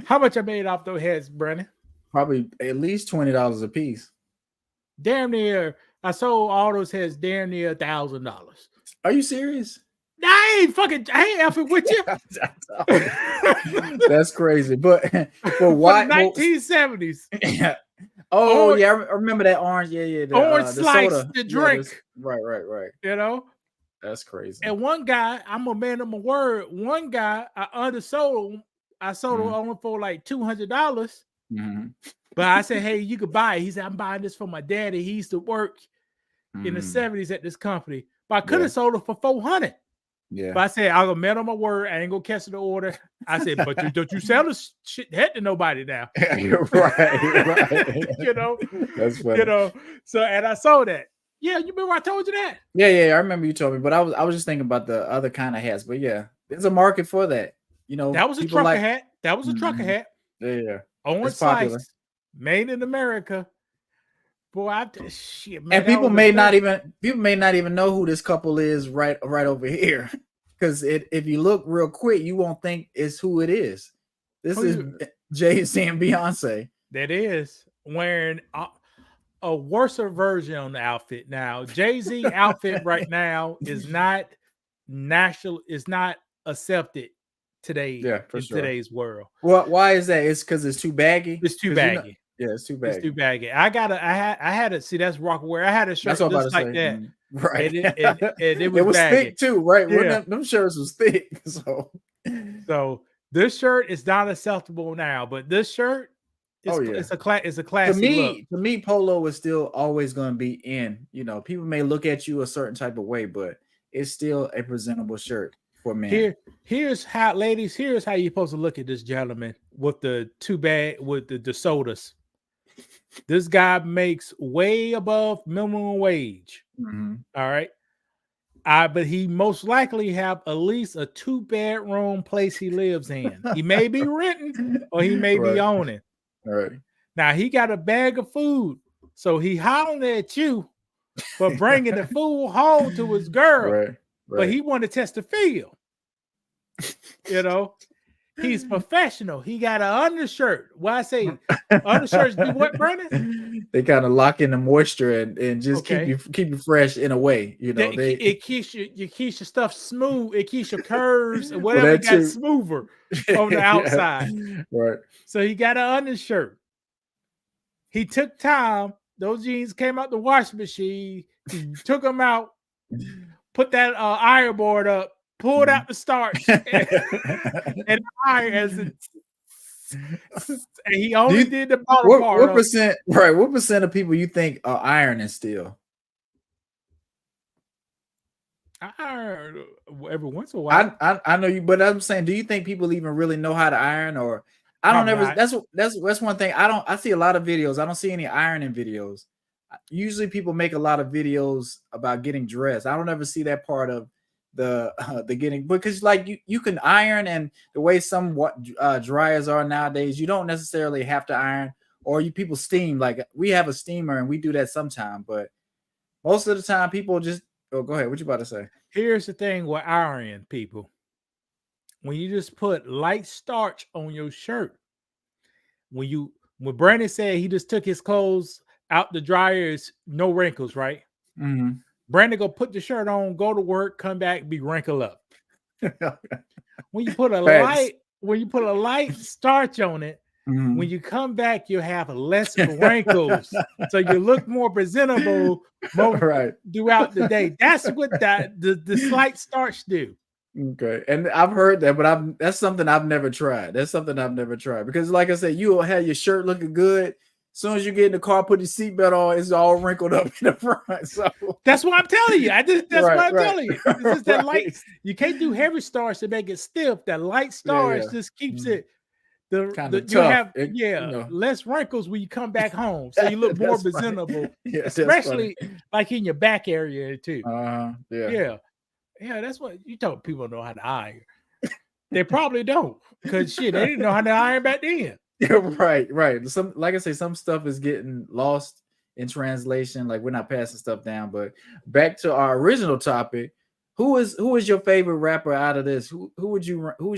How much I made off those hats, Brandon? Probably at least $20 a piece. Damn near. I sold all those hats damn near $1,000. Are you serious? I ain't effing with you. That's crazy. But why? 1970s. Yeah. Oh, yeah. I remember that orange. Yeah. The, orange slice, soda. the drink. Right. That's crazy. And one guy, I'm a man of my word. One guy, I undersold him. I sold him only for like $200. But I said, hey, you could buy it. He said, I'm buying this for my daddy. He used to work in the 70s at this company. But I could have sold it for $400. Yeah. But I said, I'm a man of my word. I ain't gonna cancel the order. I said, but don't you sell this shit head to nobody now. right. That's funny. So and I sold that. Yeah, you remember I told you that? Yeah. I remember you told me, but I was just thinking about the other kind of hats. But yeah, there's a market for that. That was a trucker hat. That was a trucker hat. Yeah. Orange slice, made in America. Boy, shit, man. And people may not even know who this couple is right over here. Because if you look real quick, you won't think it's who it is. This is Jay-Z and Beyonce. That is wearing a worse version on the outfit now. Jay-Z outfit right now is not accepted today in today's world. Well, why is that? It's because it's too baggy. It's too baggy. Yeah, it's too baggy. It's too baggy. I had it. See, that's Rockaware. I had a shirt just like that. Right. And it was baggy. Thick too, right? Yeah. Them shirts was thick. So this shirt is not acceptable now, but this shirt it's a classic look. To me, polo is still always going to be in. People may look at you a certain type of way, but it's still a presentable shirt for men. Here's how you're supposed to look at this gentleman with the the sodas. This guy makes way above minimum wage. All right. But he most likely have at least a 2-bedroom place he lives in. He may be renting or he may be owning. All right. Now he got a bag of food. So he hollering at you for bringing the food home to his girl. Right. But he want to test the field. He's professional. He got an undershirt. Why I say undershirts do what, Brandon? They kind of lock in the moisture and just keep you fresh in a way. It keeps your stuff smooth. It keeps your curves and whatever got smoother on the outside. Right. So he got an undershirt. He took time. Those jeans came out the washing machine. He took them out, put that iron board up, pulled out the starch and iron and he only did the bottom part. What percent? Right. What percent of people you think are ironing still? I iron every once in a while. I know you, but I'm saying, do you think people even really know how to iron? Or I don't ever. That's one thing. I see a lot of videos. I don't see any ironing videos. Usually, people make a lot of videos about getting dressed. I don't ever see that part of the getting, because like you can iron, and the way some dryers are nowadays, you don't necessarily have to iron, or people steam. Like we have a steamer and we do that sometime, but most of the time people just go ahead. What you about to say? Here's the thing with ironing, people. When you just put light starch on your shirt, when Brandon said he just took his clothes out the dryers, no wrinkles, right? Mm-hmm. Brandon go put the shirt on, go to work, come back, be wrinkled up. When you put a light starch on it, when you come back, you have less wrinkles, so you look more presentable throughout the day. That's what the slight starch do. Okay, and I've heard that, but that's something I've never tried. Because, like I said, you will have your shirt looking good. soon as you get in the car, put your seatbelt on, it's all wrinkled up in the front. So that's what I'm telling you. That's Right, what I'm right. telling you. This is that Right. light. You can't do heavy starch to make it stiff. That light starch just keeps it. Kinda You tough. have It, you know. less wrinkles when you come back home, so you look more That's funny. presentable, Yeah, that's especially funny. like in your back area too. Yeah. Yeah, that's what you told people know how to iron. They probably don't, because shit, they didn't know how to iron back then. Yeah, right. Some, like I say, some stuff is getting lost in translation. Like we're not passing stuff down. But back to our original topic, who is your favorite rapper out of this? Who is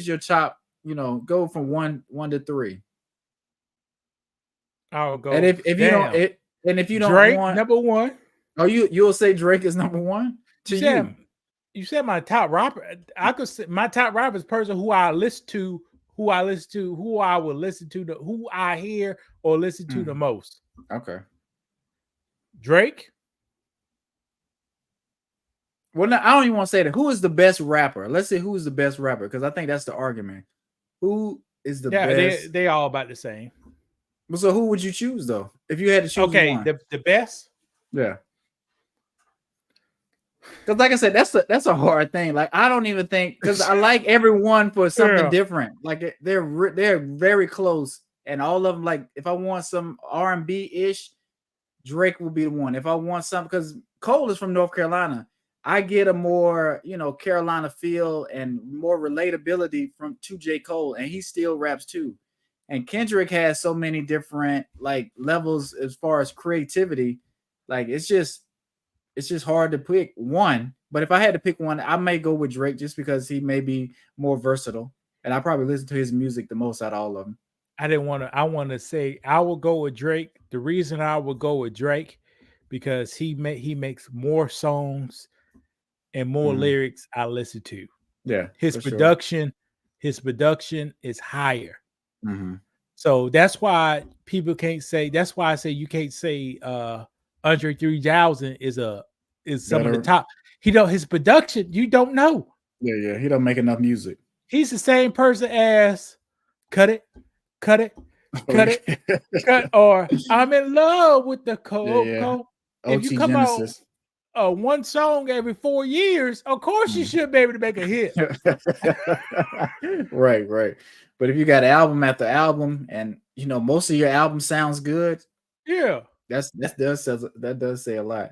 your top? You know, go from one to three. I'll go. And if you don't if you don't Drake, want number one. Oh, you'll say Drake is number one to you. You said my top rapper. I could say my top rapper is person who I listen to, who I would listen to, who I hear or listen to the most. Okay. Drake. Well, no, I don't even want to say that. Who is the best rapper? Let's say who is the best rapper, because I think that's the argument. Who is the best? They all about the same. So who would you choose though? If you had to choose one? The best? Yeah. Because like I said, that's a hard thing. Like I don't even think, because I like everyone for something different. Like they're very close, and all of them. Like if I want some R&B ish, Drake will be the one. If I want something, because Cole is from North Carolina, I get a more Carolina feel and more relatability to J. Cole, and he still raps too. And Kendrick has so many different like levels as far as creativity. Like it's just hard to pick one. But if I had to pick one, I may go with Drake just because he may be more versatile, and I probably listen to his music the most out of all of them. I want to say I will go with Drake. The reason I would go with Drake because he makes more songs and more lyrics I listen to. Yeah, his production is higher. So that's why people can't say. That's why I say you can't say Andre 3000 is some of the top. His production, you don't know. Yeah, he don't make enough music. He's the same person as cut it, or I'm in love with the cocoa. If you come Genesis. out one song every 4 years, of course you should be able to make a hit. Right. But if you got album after album, and most of your album sounds good, that does say a lot.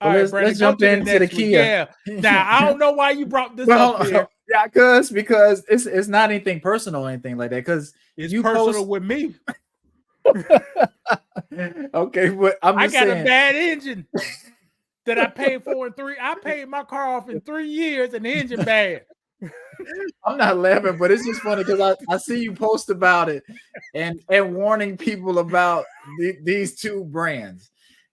All right, Brandon, let's jump into the Kia. Yeah. Now I don't know why you brought this up here. Yeah, because it's not anything personal or anything like that. Because it's personal with me. Okay, but I got a bad engine that I paid for in 3. I paid my car off in 3 years, and the engine bad. I'm not laughing, but it's just funny because I see you post about it and warning people about these two brands,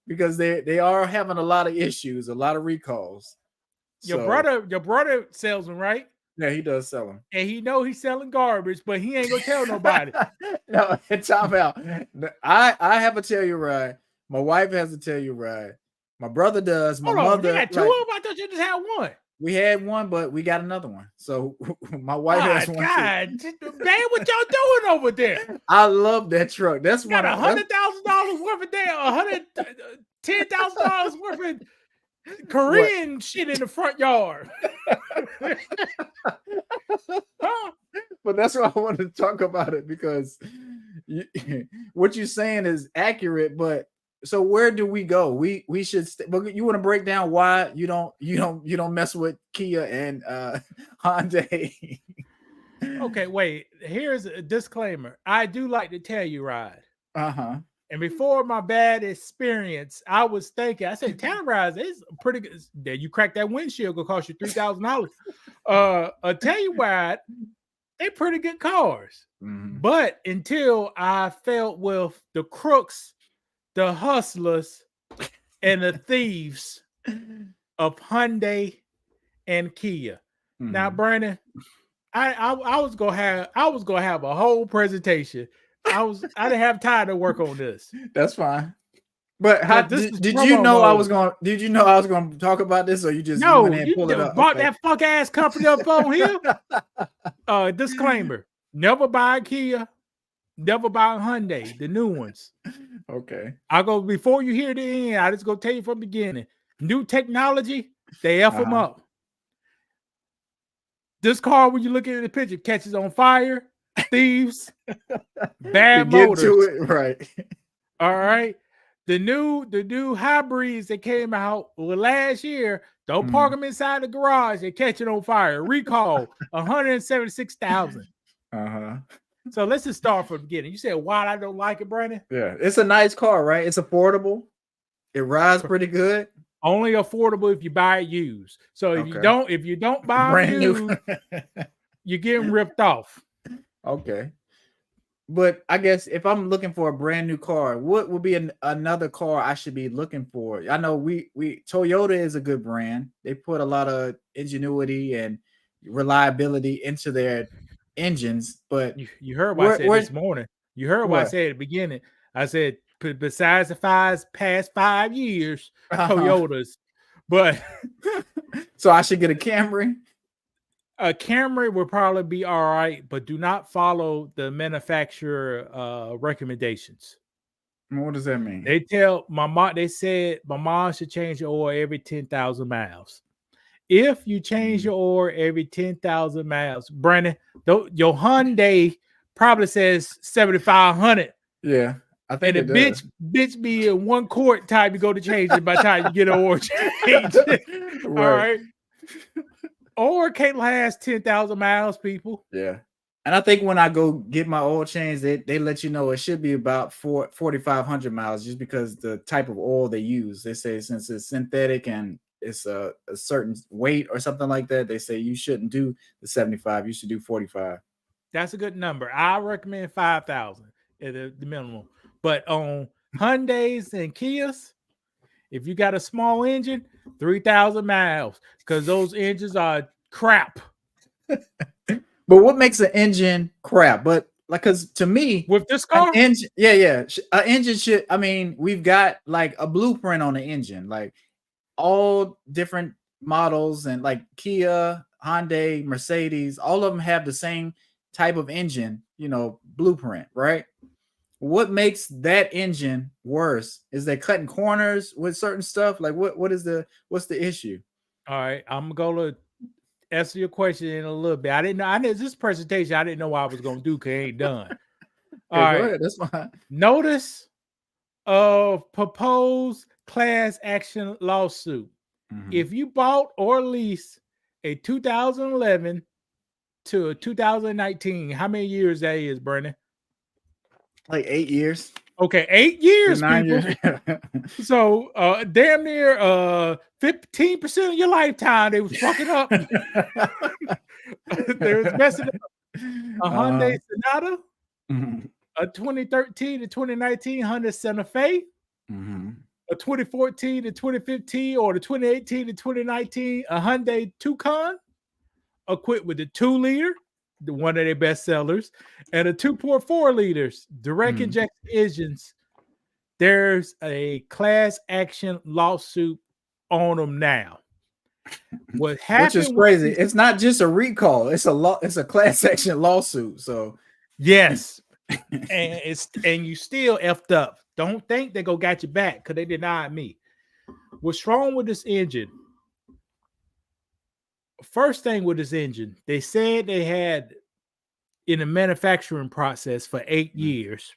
because they are having a lot of issues, a lot of recalls. Your brother sells them, right? Yeah, he does sell them, and he know he's selling garbage, but he ain't gonna tell nobody. No, time out. I have a Telluride. My wife has a Telluride. My brother does. My mother. You got two of them? I thought you just had one. We had one, but we got another one. So my wife has one. God, damn, what y'all doing over there? I love that truck. That's got $100,000 worth of damn $110,000 worth of Korean shit in the front yard. But that's why I wanted to talk about it, because what you're saying is accurate. But so where do we go? We should. But you want to break down why you don't mess with Kia and Hyundai. Okay, wait. Here's a disclaimer. I do like the Telluride. And before my bad experience, I was thinking, I said, Telluride is pretty good. You crack that windshield, gonna cost you $3,000. A Telluride, they pretty good cars. But until I felt with the crooks, the hustlers, and the thieves of Hyundai and Kia. Now, Brandon, I was gonna have a whole presentation. I didn't have time to work on this. That's fine. But how did you know I was going to talk about this, or you just went and pulled it up? Brought that fuck ass company up on here. Disclaimer: never buy a Kia, Never buy a Hyundai, the new ones. Okay. I go before you hear the end. I just go tell you from the beginning. New technology, they F them up. This car, when you look at the picture, catches on fire, thieves, bad Get motors. to it right. All right. The new hybrids that came out last year, don't park them inside the garage and catch it on fire. Recall 176,000. So let's just start from the beginning. You said why I don't like it, Brandon? Yeah, it's a nice car, right? It's affordable. It rides pretty good. Only affordable if you buy it used. So if you don't buy brand used, new, you're getting ripped off. Okay. But I guess if I'm looking for a brand new car, what would be another car I should be looking for? I know we Toyota is a good brand. They put a lot of ingenuity and reliability into their engines. But you heard what I said this morning. You heard what I said at the beginning. I said besides the past 5 years, Toyotas. But so I should get a Camry. A Camry will probably be all right, but do not follow the manufacturer recommendations. What does that mean? They tell my mom. They said my mom should change the oil every 10,000 miles. If you change your oil every 10,000 miles, Brandon, your Hyundai probably says 7,500. Yeah, I think and the bitch be in 1 quart time you go to change it by the time you get an oil change. Right. All right. Or can't last 10,000 miles, people. Yeah. And I think when I go get my oil change, they let you know it should be about 4,500 miles just because the type of oil they use. They say since it's synthetic and it's a certain weight or something like that, they say you shouldn't do the 75. You should do 45. That's a good number. I recommend 5,000 at the minimum. But on Hyundais and Kias, if you got a small engine, 3,000 miles, because those engines are crap. But what makes an engine crap? But like, because to me, with this car, an engine, an engine should. I mean, we've got like a blueprint on the engine, like all different models, and like Kia, Hyundai, Mercedes, all of them have the same type of engine, blueprint, right? What makes that engine worse? Is they cutting corners with certain stuff? Like what's the issue? All right, I'm gonna answer your question in a little bit. I didn't know this presentation. I didn't know what I was gonna do because it ain't done. All right, go ahead. That's fine. Notice of proposed class action lawsuit. If you bought or leased a 2011 to a 2019, how many years that is, Brandon? Like 8 years. Okay, 8 years, 9 people. years. So damn near 15% of your lifetime they was fucking up. They was messing up. A Hyundai Sonata, a 2013 to 2019 Honda Santa Fe, a 2014 to 2015 or the 2018 to 2019 a Hyundai Tucson, equipped with the 2-liter, one of their best sellers, and a 2.4 liters direct injection engines. There's a class action lawsuit on them now. What happened? Which is crazy. It's not just a recall. It's a class action lawsuit. So yes, and you still effed up. Don't think they go got you back because they denied me. What's wrong with this engine? First thing with this engine, they said they had in the manufacturing process for 8 years.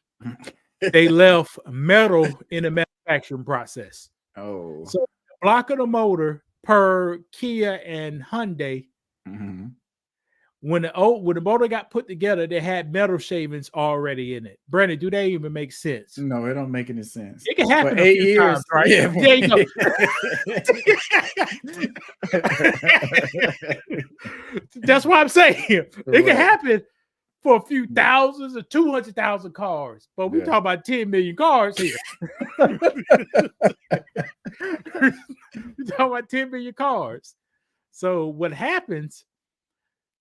They left metal in the manufacturing process. Oh, so the block of the motor per Kia and Hyundai. When the motor got put together, they had metal shavings already in it. Brandon, do they even make sense? No, it don't make any sense. It can happen 8 years, times, right? Yeah, there you go. That's what I'm saying. It can happen for a few thousands or 200,000 cars, but we talk about 10 million cars here. We talk about 10 million cars. So what happens?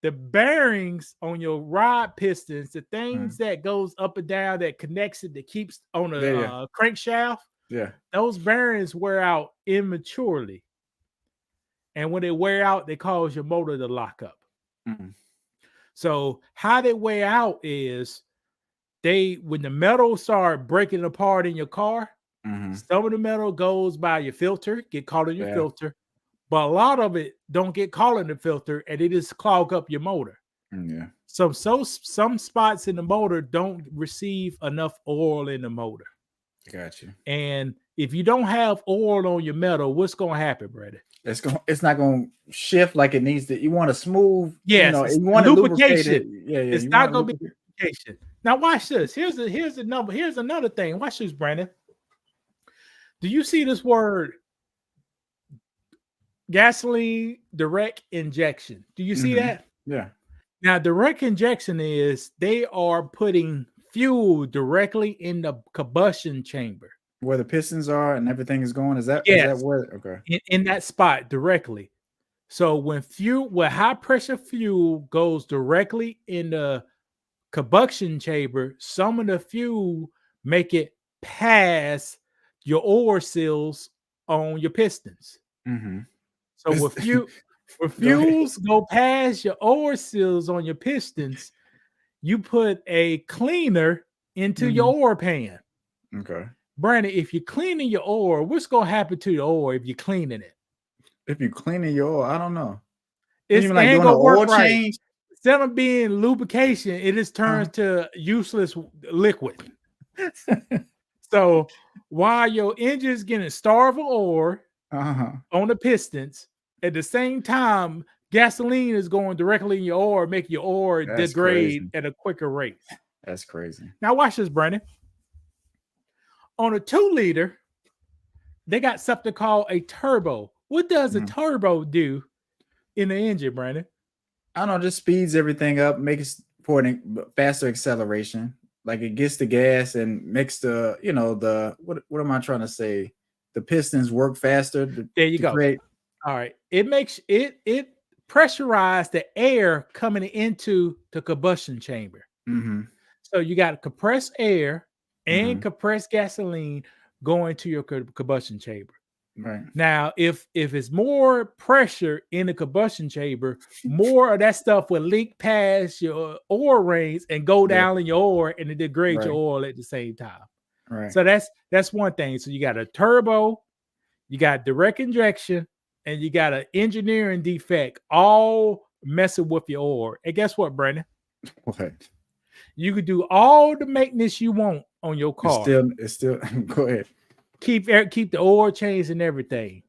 The bearings on your rod pistons, the things that goes up and down that connects it, that keeps on the crankshaft, those bearings wear out immaturely. And when they wear out, they cause your motor to lock up. So how they wear out is when the metal start breaking apart in your car, Mm-hmm. some of the metal goes by your filter, get caught in your Yeah. filter, but a lot of it don't get caught in the filter, and it just clog up your motor. Yeah. Some spots in the motor don't receive enough oil in the motor. Gotcha. And if you don't have oil on your metal, what's going to happen, Brady? It's not going to shift like it needs to. You want a smooth, Yes, you want it lubricated. lubrication. Yeah, It's you not want going to be lubrication. Now watch this. Here's another thing. Watch this, Brandon. Do you see this word gasoline direct injection? Do you see that? Yeah. Now, direct injection is they are putting fuel directly in the combustion chamber. Where the pistons are and everything is going. Is that where? Okay. In that spot directly. So when high pressure fuel goes directly in the combustion chamber, some of the fuel make it pass your oil seals on your pistons. Mm-hmm. So when fuels go past your oil seals on your pistons, you put a cleaner into your oil pan. Okay. Brandon, if you're cleaning your oil, what's going to happen to your oil if you're cleaning it? If you're cleaning your oil, I don't know. It's even like ain't doing an gonna work oil right. change. Instead of being lubrication, it just turns to useless liquid. So while your engine's getting starved of oil on the pistons, at the same time, gasoline is going directly in your oil, making your oil degrade at a quicker rate. That's crazy. Now watch this, Brandon. On a 2-liter, they got something called a turbo. What does a turbo do in the engine, Brandon? I don't know, just speeds everything up, makes for a faster acceleration. Like it gets the gas and makes the, what am I trying to say? The pistons work faster. There you go. All right. It makes it pressurize the air coming into the combustion chamber. Mm-hmm. So you got compressed air and compressed gasoline going to your combustion chamber. Right. Now, if it's more pressure in the combustion chamber, more of that stuff will leak past your oil rings and go down in your oil, and it degrades your oil at the same time. Right. So that's one thing. So you got a turbo, you got direct injection, and you got an engineering defect, all messing with your oil. And guess what, Brandon? What? You could do all the maintenance you want on your car. It's still go ahead. Keep the oil change and everything.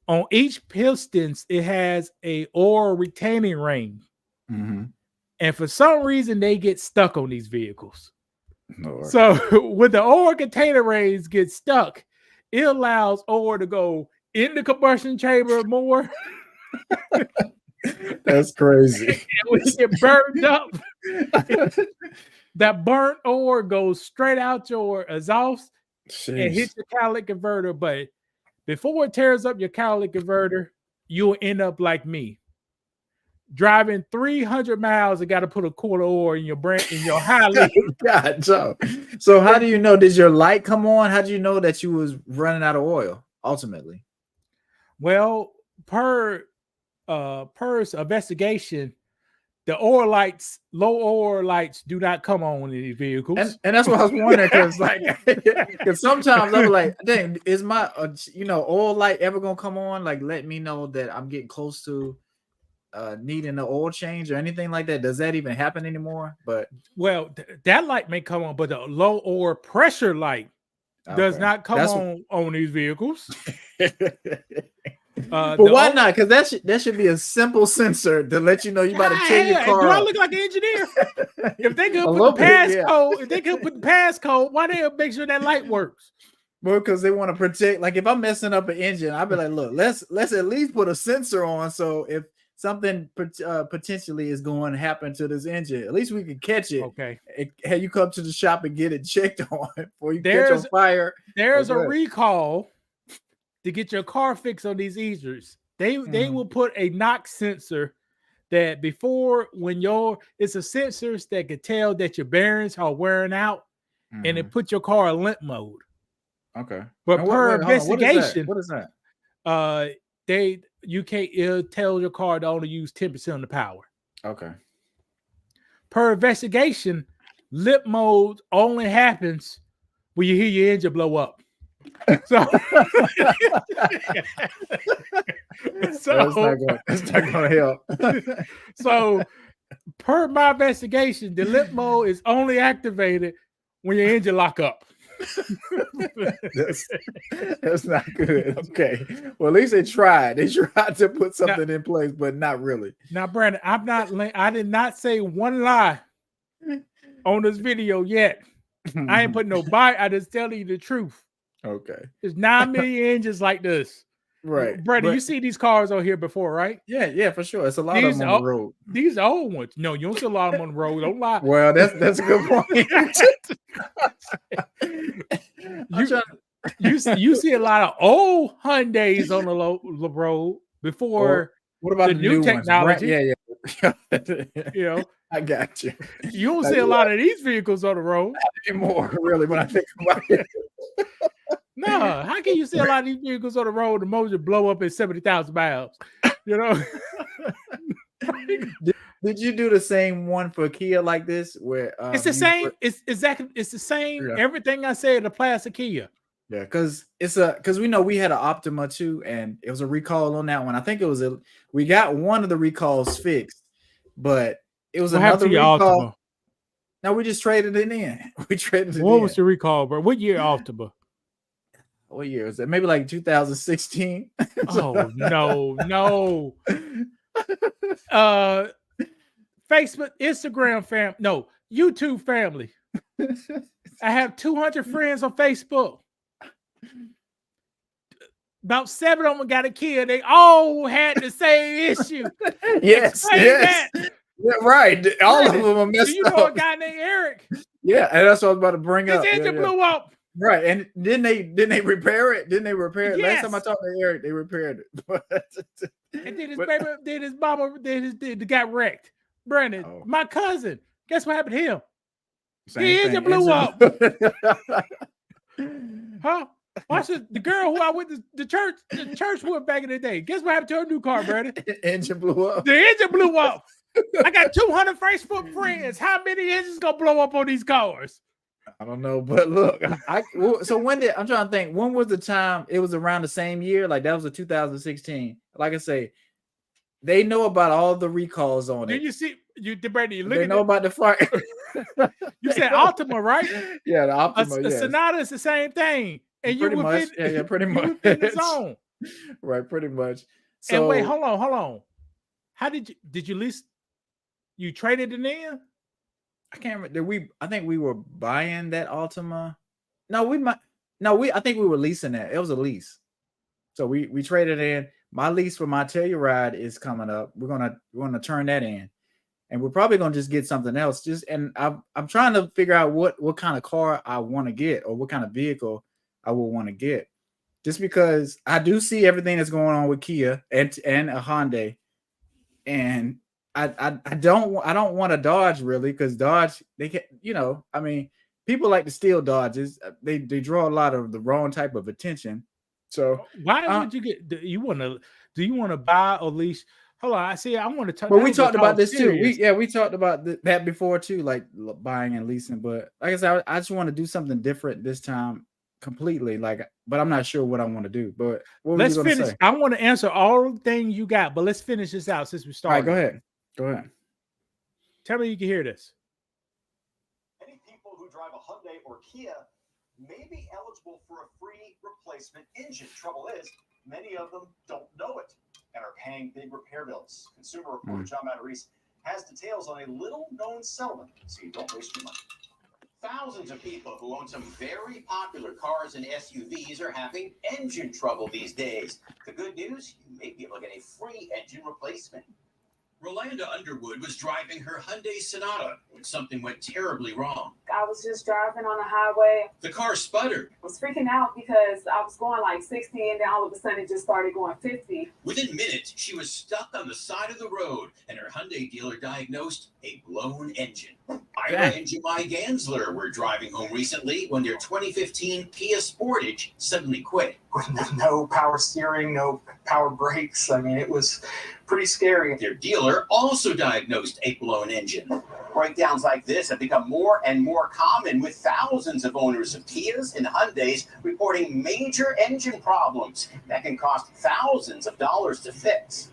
On each pistons, it has a oil retaining ring. Mm-hmm. And for some reason, they get stuck on these vehicles. Lord. So when the oil container rings get stuck, it allows oil to go in the combustion chamber more. That's crazy. And when it get burned up, that burnt oil goes straight out your exhaust. Jeez. And hit your catalytic converter, but before it tears up your catalytic converter, you'll end up like me, driving 300 miles and got to put a quart of oil in your highlight. God, so how do you know? Did your light come on? How do you know that you was running out of oil ultimately? Well, per investigation, the oil lights, low oil lights, do not come on in these vehicles. And that's what I was wondering, because sometimes I'm like, dang, is my oil light ever gonna come on? Like, let me know that I'm getting close to needing an oil change or anything like that. Does that even happen anymore? But that light may come on, but the low oil pressure light does not come on these vehicles. But why not? Because that should be a simple sensor to let you know you about to tear your car. Do I look like an engineer? If they could put the passcode, why they make sure that light works? Well, because they want to protect. Like if I'm messing up an engine, I'll be like, look, let's at least put a sensor on, so if something potentially is going to happen to this engine, at least we can catch it. Okay. Have you come to the shop and get it checked on before you catch on fire. There's a recall to get your car fixed on these easers. They will put a knock sensor that before it's a sensor that can tell that your bearings are wearing out, and it put your car in limp mode. Okay. But per investigation, what is that? It'll tell your car to only use 10% of the power. Okay. Per investigation, lip mode only happens when you hear your engine blow up. So, that's not gonna help. So, per my investigation, the lip mode is only activated when your engine lock up. That's not good. Okay. Well, at least they tried. They tried to put something in place, but not really. Now, Brandon, I did not say one lie on this video yet. I ain't putting no bite. I just telling you the truth. Okay. There's 9 million engines like this. Right. Brandon, you see these cars on here before, right? Yeah, for sure. It's a lot of them on the road. These are old ones. No, you don't see a lot of them on the road. Don't lie. Well, that's a good point. You see a lot of old Hyundais on the road before. What about the new technology? Yeah. You know, I got you. You don't see a lot of these vehicles on the road anymore, really, when I think about it. No, how can you see a lot of these vehicles on the road? The motor blow up at 70,000 miles. You know. Did you do the same one for Kia like this? Where it's the same. It's exactly. It's the same. Yeah. Everything I said applies to Kia. Yeah, because we know we had an Optima too, and it was a recall on that one. I think we got one of the recalls fixed, but it was another recall. Optima? No, we just traded it in. We traded it in. What was the recall, bro? What year Optima? What year was that? Maybe like 2016. Oh no. Facebook, Instagram family, no, YouTube family. I have 200 friends on Facebook. About 7 of them got a kid. They all had the same issue. Yes. Yeah, right. All of them are messed up. You know a guy named Eric? Yeah, and that's what I was about to bring up. His engine blew up. Right, and didn't they repair it? Didn't they repair it? Yes. Last time I talked to Eric, they repaired it. And then his mama got wrecked. Brandon, my cousin. Guess what happened to him? His engine blew up. Huh? Watch this. The girl who I went to the church with back in the day. Guess what happened to her new car, Brandon? Engine blew up. The engine blew up. I got 200 Facebook friends. How many engines gonna blow up on these cars? I don't know, but look, so I'm trying to think, when was the time? It was around the same year, like that was a 2016. Like I say, they know about all the recalls on it. Did you see Brandon? They know about the fire. You said Optima, right? Yeah, the Optima. A Sonata is the same thing, and pretty much. Yeah, pretty much. The zone. Right, pretty much. So, and wait, hold on. How did you lease? You traded it in? I can't remember. I think we were buying that Altima. I think we were leasing that. It was a lease. So we traded in. My lease for my Telluride is coming up. We're gonna turn that in. And we're probably gonna just get something else. I'm trying to figure out what kind of car I want to get, or what kind of vehicle I will want to get. Just because I do see everything that's going on with Kia and a Hyundai. And I don't want a Dodge really, because Dodge, they can, people like to steal Dodges. They draw a lot of the wrong type of attention. So why would you get? Do you want to buy or lease? Hold on, I want to talk. But we talked about this too. We talked about that before too, like buying and leasing. But like I said, I just want to do something different this time, completely. But I'm not sure what I want to do. But let's finish. I want to answer all the things you got, but let's finish this out since we started. All right, go ahead. Tell me you can hear this. Many people who drive a Hyundai or Kia may be eligible for a free replacement engine. Trouble is, many of them don't know it and are paying big repair bills. Consumer reporter John Matarese has details on a little-known settlement, so you don't waste your money. Thousands of people who own some very popular cars and SUVs are having engine trouble these days. The good news, you may be able to get a free engine replacement. Rolanda Underwood was driving her Hyundai Sonata when something went terribly wrong. I was just driving on the highway. The car sputtered. I was freaking out because I was going like 60 and then all of a sudden it just started going 50. Within minutes, she was stuck on the side of the road and her Hyundai dealer diagnosed a blown engine. I Ira and Jemai Gansler were driving home recently when their 2015 Kia Sportage suddenly quit. No power steering, no power brakes. I mean, it was pretty scary. Their dealer also diagnosed a blown engine. Breakdowns like this have become more and more common, with thousands of owners of Kias and Hyundais reporting major engine problems that can cost thousands of dollars to fix.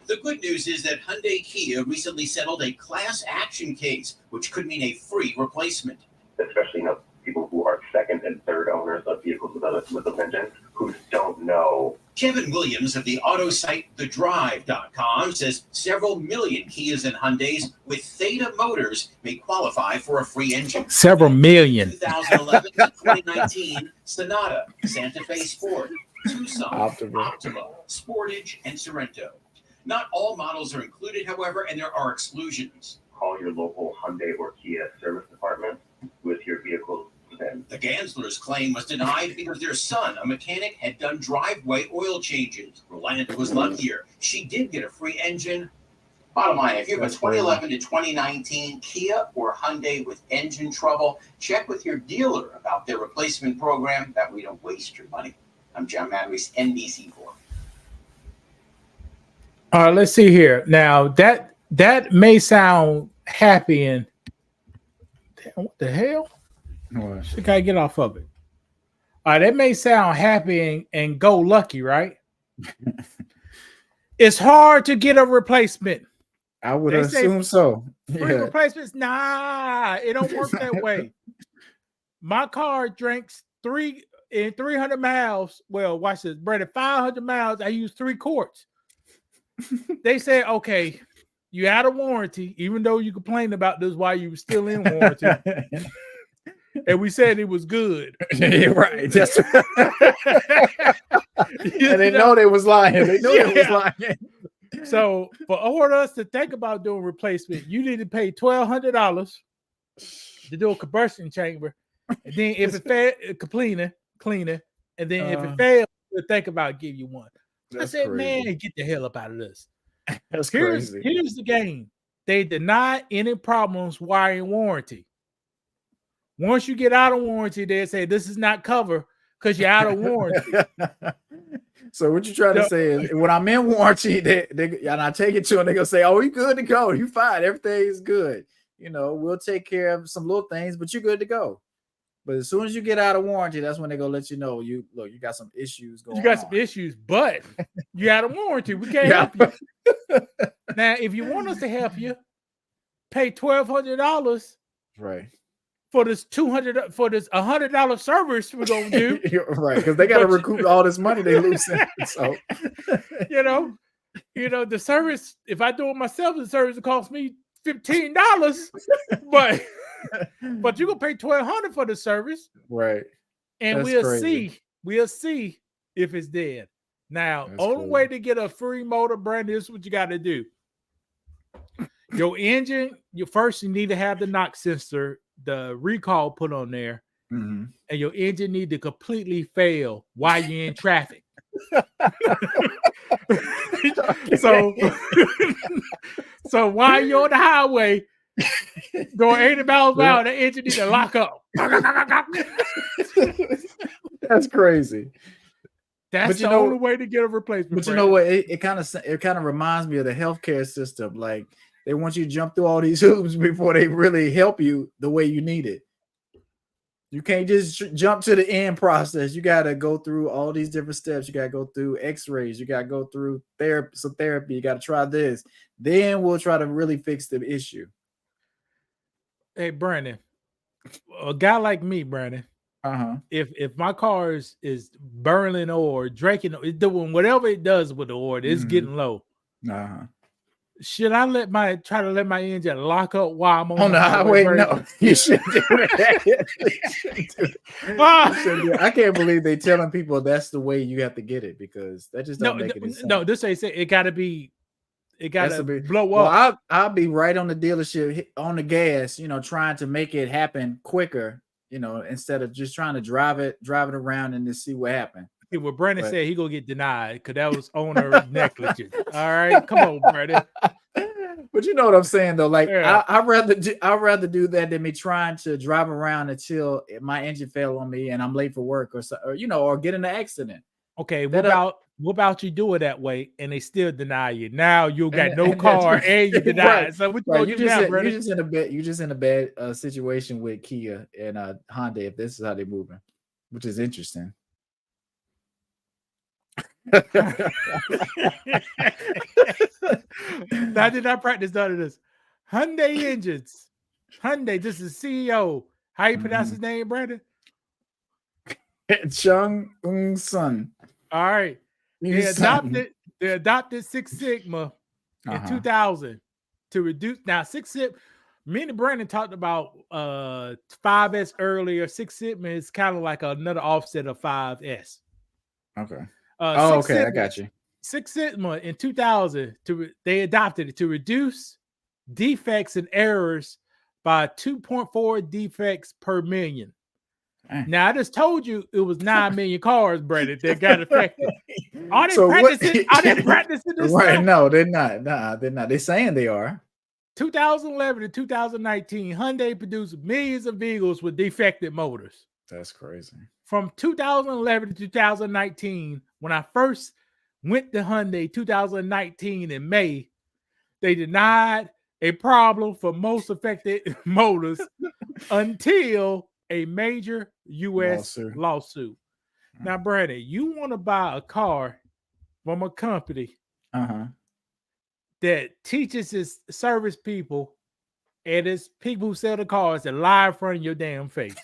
The good news is that Hyundai Kia recently settled a class action case, which could mean a free replacement. Especially, people who are second and third owners of vehicles with those engines who don't know. Kevin Williams of the auto site TheDrive.com says several million Kias and Hyundais with Theta motors may qualify for a free engine. Several million. 2011 to 2019, Sonata, Santa Fe Sport, Tucson, Optima, Sportage, and Sorento. Not all models are included, however, and there are exclusions. Call your local Hyundai or Kia service department with your vehicle. The Gansler's claim was denied because their son, a mechanic, had done driveway oil changes. Rolanda was luckier. She did get a free engine. Bottom line, if you have a 2011 to 2019 Kia or Hyundai with engine trouble, check with your dealer about their replacement program. That way you don't waste your money. I'm John Madris, NBC4. All right, let's see here. Now that may sound happy and damn, what the hell? What? I gotta get off of it. All right, that may sound happy and go lucky, right? It's hard to get a replacement. I would assume so. Free replacements? Nah, it don't work that way. My car drinks 300 miles. Well, watch this, Brandon. 500 miles. I use 3 quarts. They said, okay, you out of warranty, even though you complained about this while you were still in warranty. And we said it was good. You're right. That's and they know they was lying. They knew they was lying. So for us to think about doing replacement, you need to pay $1,200 to do a combustion chamber. And then if it failed, cleaner. And then if it fails, we'll think about giving you one. I said, crazy. Man, get the hell up out of this. That's crazy. Here's the game. They deny any problems while in warranty. Once you get out of warranty, they say this is not covered because you're out of warranty. So what you trying to say is when I'm in warranty, and I take it to them, they're gonna say, "Oh, you good to go. You fine. Everything's good. We'll take care of some little things, but you're good to go." But as soon as you get out of warranty, that's when they're gonna let you know you got some issues going on. You got some issues, but you're out of warranty. We can't help you. Now, if you want us to help you, pay $1,200 right for this $100 service we're gonna do. Right, because they got to recoup all this money they lose. So the service, if I do it myself, the service will cost me $15, but you're gonna pay $1,200 for the service, right? And That's we'll see if it's dead. Now, That's only cool. way to get a free motor, Brandon, this is what you got to do. Your engine, you need to have the knock sensor, the recall put on there, mm-hmm. and your engine need to completely fail while you're in traffic. So while you're on the highway going 80 miles an hour, the engine needs to lock up. That's crazy. That's the only way to get a replacement. But you know what? It kind of reminds me of the healthcare system. Like they want you to jump through all these hoops before they really help you the way you need it. You can't just jump to the end process. You got to go through all these different steps. You got to go through x-rays. You got to go through therapy. You got to try this. Then we'll try to really fix the issue. Hey, Brandon, a guy like me, Brandon, if my car is burning or drinking, it's doing whatever it does with the oil, it's getting low. Should I try to let my engine lock up while I'm on the highway? No, you shouldn't do that. I can't believe they're telling people that's the way you have to get it, because that just don't make any sense. No, this ain't say it got to be. It got to blow up. Well, I'll be right on the dealership on the gas, trying to make it happen quicker, instead of just trying to drive it around and just see what happened. See, what Brandon said, he gonna get denied because that was owner negligence. All right, come on, Brandon. But you know what I'm saying though. Like Yeah. I'd rather do that than me trying to drive around until my engine fell on me and I'm late for work or so, or get in an accident. Okay, That what about you do it that way and they still deny you? Now you got no and that's car and you deny right. it. So what you Right. gonna do now, brother? You just in a bad situation with Kia and Honda if this is how they're moving, which is interesting. I did not practice none of this. Hyundai engines. Hyundai, this is CEO. How you pronounce his name, Brandon? Chung Ung Sun. All right. They adopted Six Sigma in 2000 to reduce. Now, Six Sigma, me and Brandon talked about 5S earlier. Six Sigma is kind of like another offset of 5S. Okay. Sigma, I got you. Six Sigma in 2000, they adopted it to reduce defects and errors by 2.4 defects per million. Now, I just told you it was 9 million cars, Brandon, that got affected. Are they practicing this Right, stuff? no, they're not. Nah, they're not. They're saying they are. 2011 to 2019, Hyundai produced millions of vehicles with defective motors. That's crazy. From 2011 to 2019, when I first went to Hyundai 2019 in May, they denied a problem for most affected motors until a major U.S. lawsuit. Now, Brandon, you want to buy a car from a company that teaches its service people and it's people who sell the cars that lie in front of your damn face.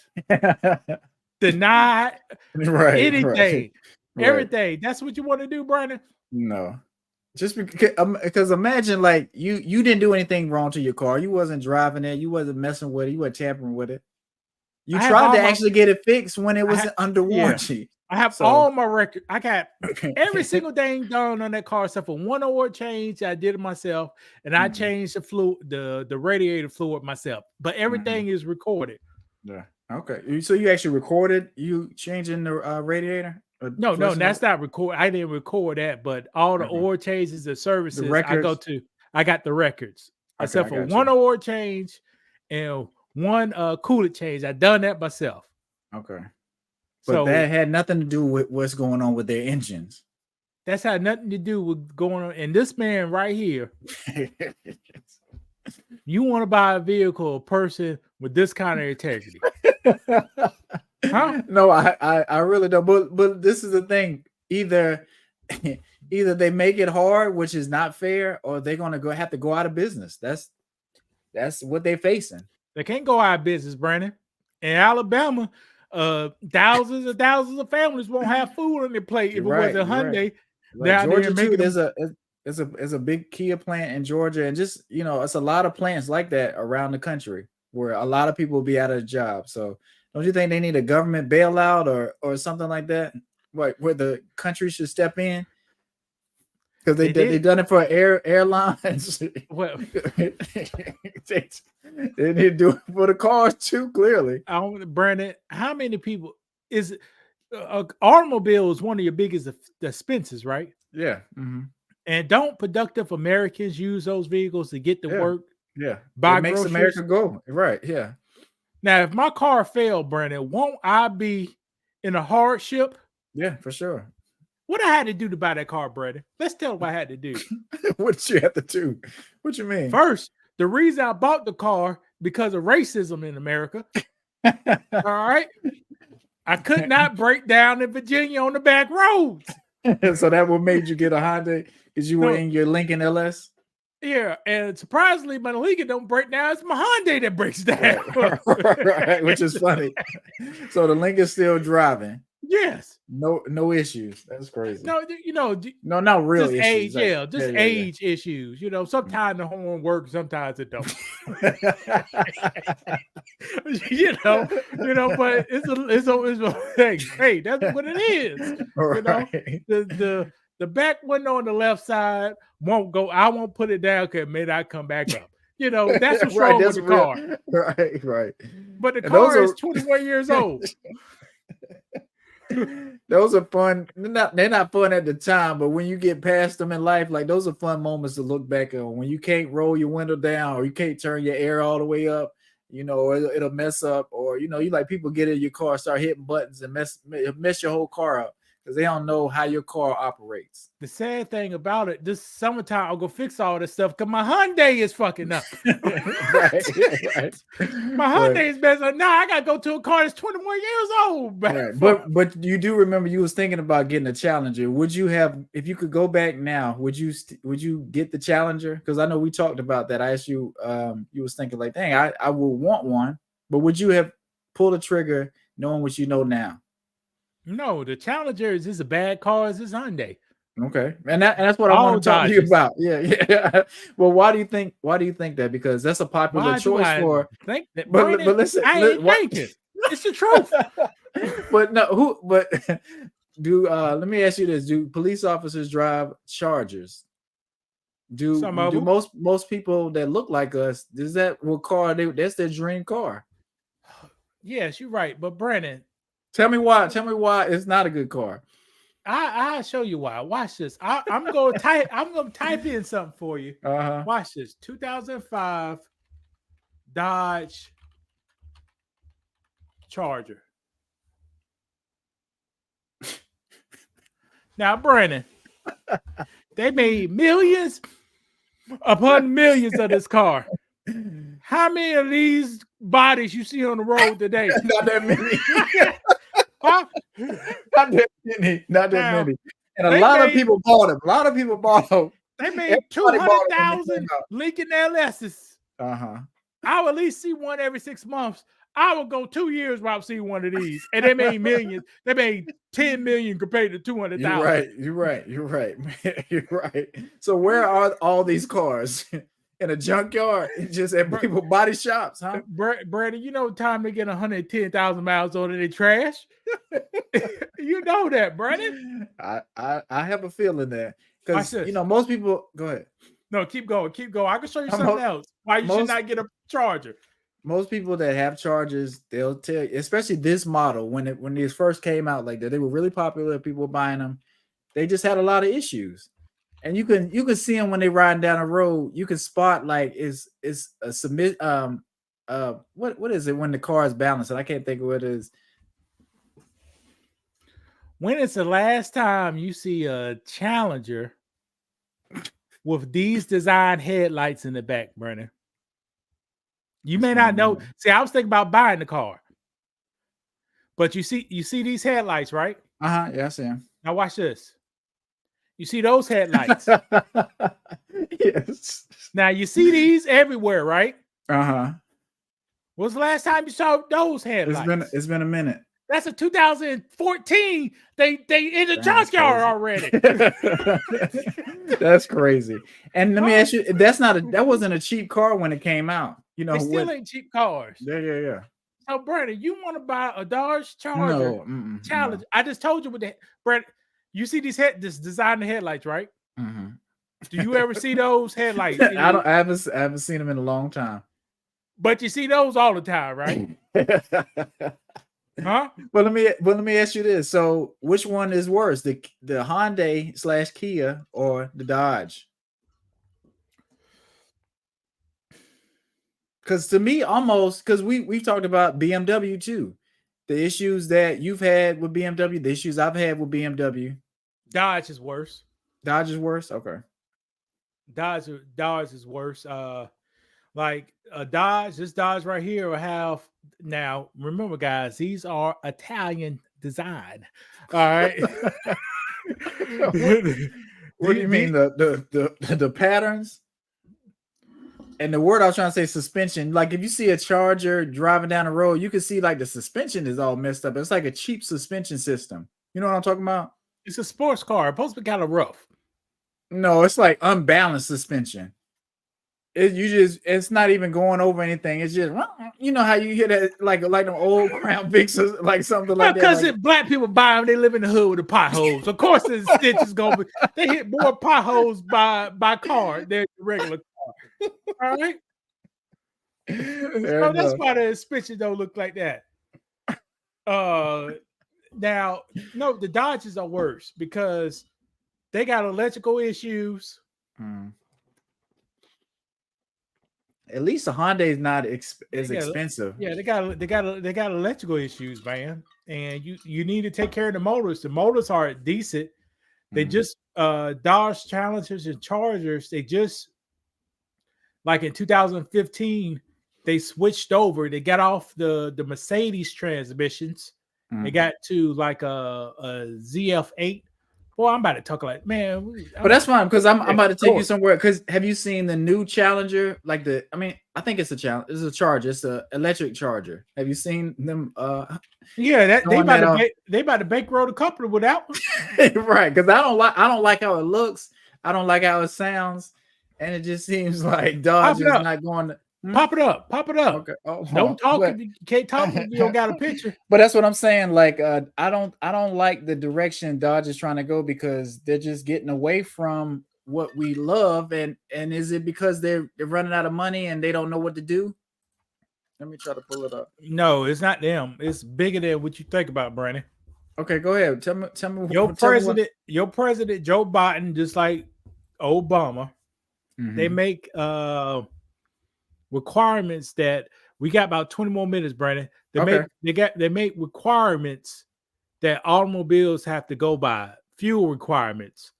Deny anything, everything. That's what you want to do, Brandon? No. Just because imagine like you didn't do anything wrong to your car. You wasn't driving it. You wasn't messing with it. You weren't tampering with it. You tried to actually get it fixed when it was under warranty. I have all my records. I got every single thing done on that car except for one oil change. I did it myself, and I changed the radiator fluid myself. But everything is recorded. Yeah. Okay. So you actually recorded you changing the radiator? No, that's not record. I didn't record that, but all the oil changes, the services I got the records. Except for one oil change and one coolant change. I done that myself. Okay. But that had nothing to do with what's going on with their engines. That's had nothing to do with going on. And this man right here, you want to buy a vehicle, a person with this kind of integrity. Huh? No, I really don't. But this is the thing. Either they make it hard, which is not fair, or they're gonna have to go out of business. That's what they're facing. They can't go out of business, Brandon. In Alabama, thousands and thousands of families won't have food on their plate if it wasn't Hyundai. Right. Georgia too. There's a big Kia plant in Georgia, and just it's a lot of plants like that around the country where a lot of people will be out of a job. So don't you think they need a government bailout or something like that? Right, where the country should step in? Because they done it for airlines. Well, they need to do it for the cars too. Clearly, Brandon, how many people is automobile is one of your biggest expenses, right? Yeah. And don't productive Americans use those vehicles to get to work? Yeah, buy it makes groceries? America go right. Yeah. Now, if my car failed, Brandon, won't I be in a hardship? Yeah, for sure. What I had to do to buy that car, Brandon? Let's tell them what I had to do. What did you have to do? What you mean? First, the reason I bought the car because of racism in America. All right. I could not break down in Virginia on the back roads. So that what made you get a Honda? Because you were in your Lincoln LS? Yeah, and surprisingly, my Lincoln don't break down. It's my Hyundai that breaks down. Right, which is funny. So the Lincoln's still driving. Yes. No issues. That's crazy. No, no, not real just issues. Age, age issues. Sometimes the horn works, sometimes it don't. But it's a hey, that's what it is. Right. The back window on the left side won't go. I won't put it down because maybe I come back up. That's what's wrong with the car. Right. But the car is 21 years old. Those are fun. They're not fun at the time, but when you get past them in life, like those are fun moments to look back on. When you can't roll your window down, or you can't turn your air all the way up, or it'll mess up, or you like people get in your car, start hitting buttons and mess your whole car up because they don't know how your car operates. The sad thing about it, this summertime, I'll go fix all this stuff because my Hyundai is fucking up. right. My Hyundai is messed up. Now I gotta go to a car that's 21 years old. Right. But you do remember you was thinking about getting a Challenger. Would you have, if you could go back now, would you get the Challenger? Because I know we talked about that. I asked you, you was thinking like, dang, I would want one, but would you have pulled the trigger knowing what you know now? No, the Challenger is just a bad car. It's this Hyundai. Okay, and that's what I want to talk to you about. Yeah. Well, why do you think that? Because that's a popular choice for. Think that, but listen, I ain't thinking. It's the truth. But no, do let me ask you this: do police officers drive Chargers? Do most people that look like us? Is that what car that's their dream car? Yes, you're right. But Brandon, tell me why it's not a good car. I'll show you why. Watch this. I'm gonna type in something for you. Watch this. 2005 Dodge Charger. Now, Brandon, they made millions upon millions of this car. How many of these bodies you see on the road today? Not that many. Huh? Not that many. And a lot of people bought them. They made 200,000 Lincoln LSs. I would at least see one every 6 months. I would go 2 years without seeing one of these. And they made millions. They made 10 million compared to 200,000. You're right. So where are all these cars? In a junkyard, just at people body shops, huh? Brandon, you know time to get 110,000 miles on it in trash. You know that, Brandon. I have a feeling that because most people. Go ahead. No, keep going. I can show you something else. Why you should not get a Charger. Most people that have Chargers, they'll tell you, especially this model when these first came out like that, they were really popular. People were buying them. They just had a lot of issues. And you can see them when they riding down the road. You can spot like it's a submit what is it when the car is balanced? I can't think of what it is. When is the last time you see a Challenger with these design headlights in the back, Brennan? You may not know. See, I was thinking about buying the car, but you see these headlights, right? Yeah, I see them. Now watch this. You see those headlights? Yes. Now you see these everywhere, right? When's the last time you saw those headlights? It's been a minute. That's a 2014. They in the junkyard already. That's crazy. And let me ask you, that wasn't a cheap car when it came out. They still ain't cheap cars. Yeah. So, Brandon, you want to buy a Dodge Charger? Challenge. No. I just told you with that, Brandon. You see this design the headlights, right? Do you ever see those headlights? I haven't seen them in a long time. But you see those all the time, right? Huh? Well, let me ask you this. So, which one is worse, the Hyundai / Kia or the Dodge? Because to me, almost because we've talked about BMW too. The issues that you've had with BMW, the issues I've had with BMW. Dodge is worse. Dodge is worse? Okay. Dodge is worse. Like a Dodge, this Dodge right here will have, now remember guys, these are Italian design. All right. What do you mean? The patterns? And the word I was trying to say, suspension. Like if you see a Charger driving down the road, you can see like the suspension is all messed up. It's like a cheap suspension system. You know what I'm talking about? It's a sports car. It's supposed to be kind of rough. No, it's like unbalanced suspension. It's not even going over anything. It's just, you know how you hear that like them old Crown Vics, like something like that. Because if black people buy them, they live in the hood with the potholes. Of course, the stitch is gonna be. They hit more potholes by car than regular car. All right. So that's why the suspension don't look like that. Now, no, the Dodges are worse because they got electrical issues. At least a Hyundai is not as They got- expensive. Yeah, they got electrical issues, man. And you need to take care of the motors. The motors are decent. They just Dodge Challengers and Chargers, they just like in 2015, they switched over. They got off the Mercedes transmissions. They got to like a ZF8. Boy, I'm about to talk like, man. But that's fine because I'm about to take you somewhere. Because have you seen the new Challenger? Like I think it's a Challenger. It's a Charger. It's an electric Charger. Have you seen them? Yeah, they about to bankroll the company with that one. Right? Because I don't like how it looks. I don't like how it sounds, and it just seems like Dodge is not going to. Pop it up. Okay. Don't talk if you can't talk if you don't got a picture. But that's what I'm saying. Like, I don't like the direction Dodge is trying to go because they're just getting away from what we love. And is it because they're running out of money and they don't know what to do? Let me try to pull it up. No, it's not them. It's bigger than what you think about, Brandon. Okay, go ahead. Tell me. Your president Joe Biden, just like Obama, they make requirements that we got about 20 more minutes, Brandon. They make requirements that automobiles have to go by, fuel requirements.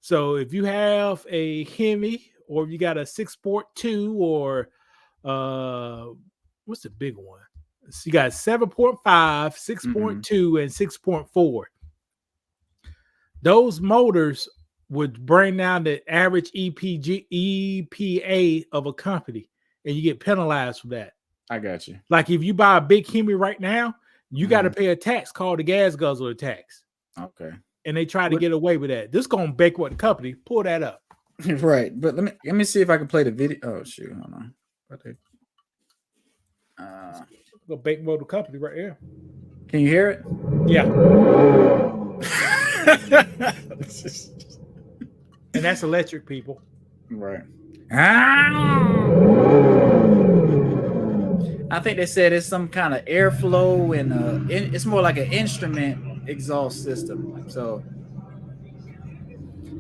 So if you have a Hemi or if you got a 6.2 or what's the big one? So you got 7.5, 6.2, and 6.4. Those motors would bring down the average EPA of a company. And you get penalized for that. I got you. Like if you buy a big Hemi right now, you got to pay a tax called the gas guzzler tax. Okay. And they try to get away with that. This gonna bankrupt the company. Pull that up. Right. But let me see if I can play the video. Oh shoot, hold on. Go bankrupt the company right here. Can you hear it? Yeah. And that's electric, people. Right. I think they said it's some kind of airflow and it's more like an instrument exhaust system. So,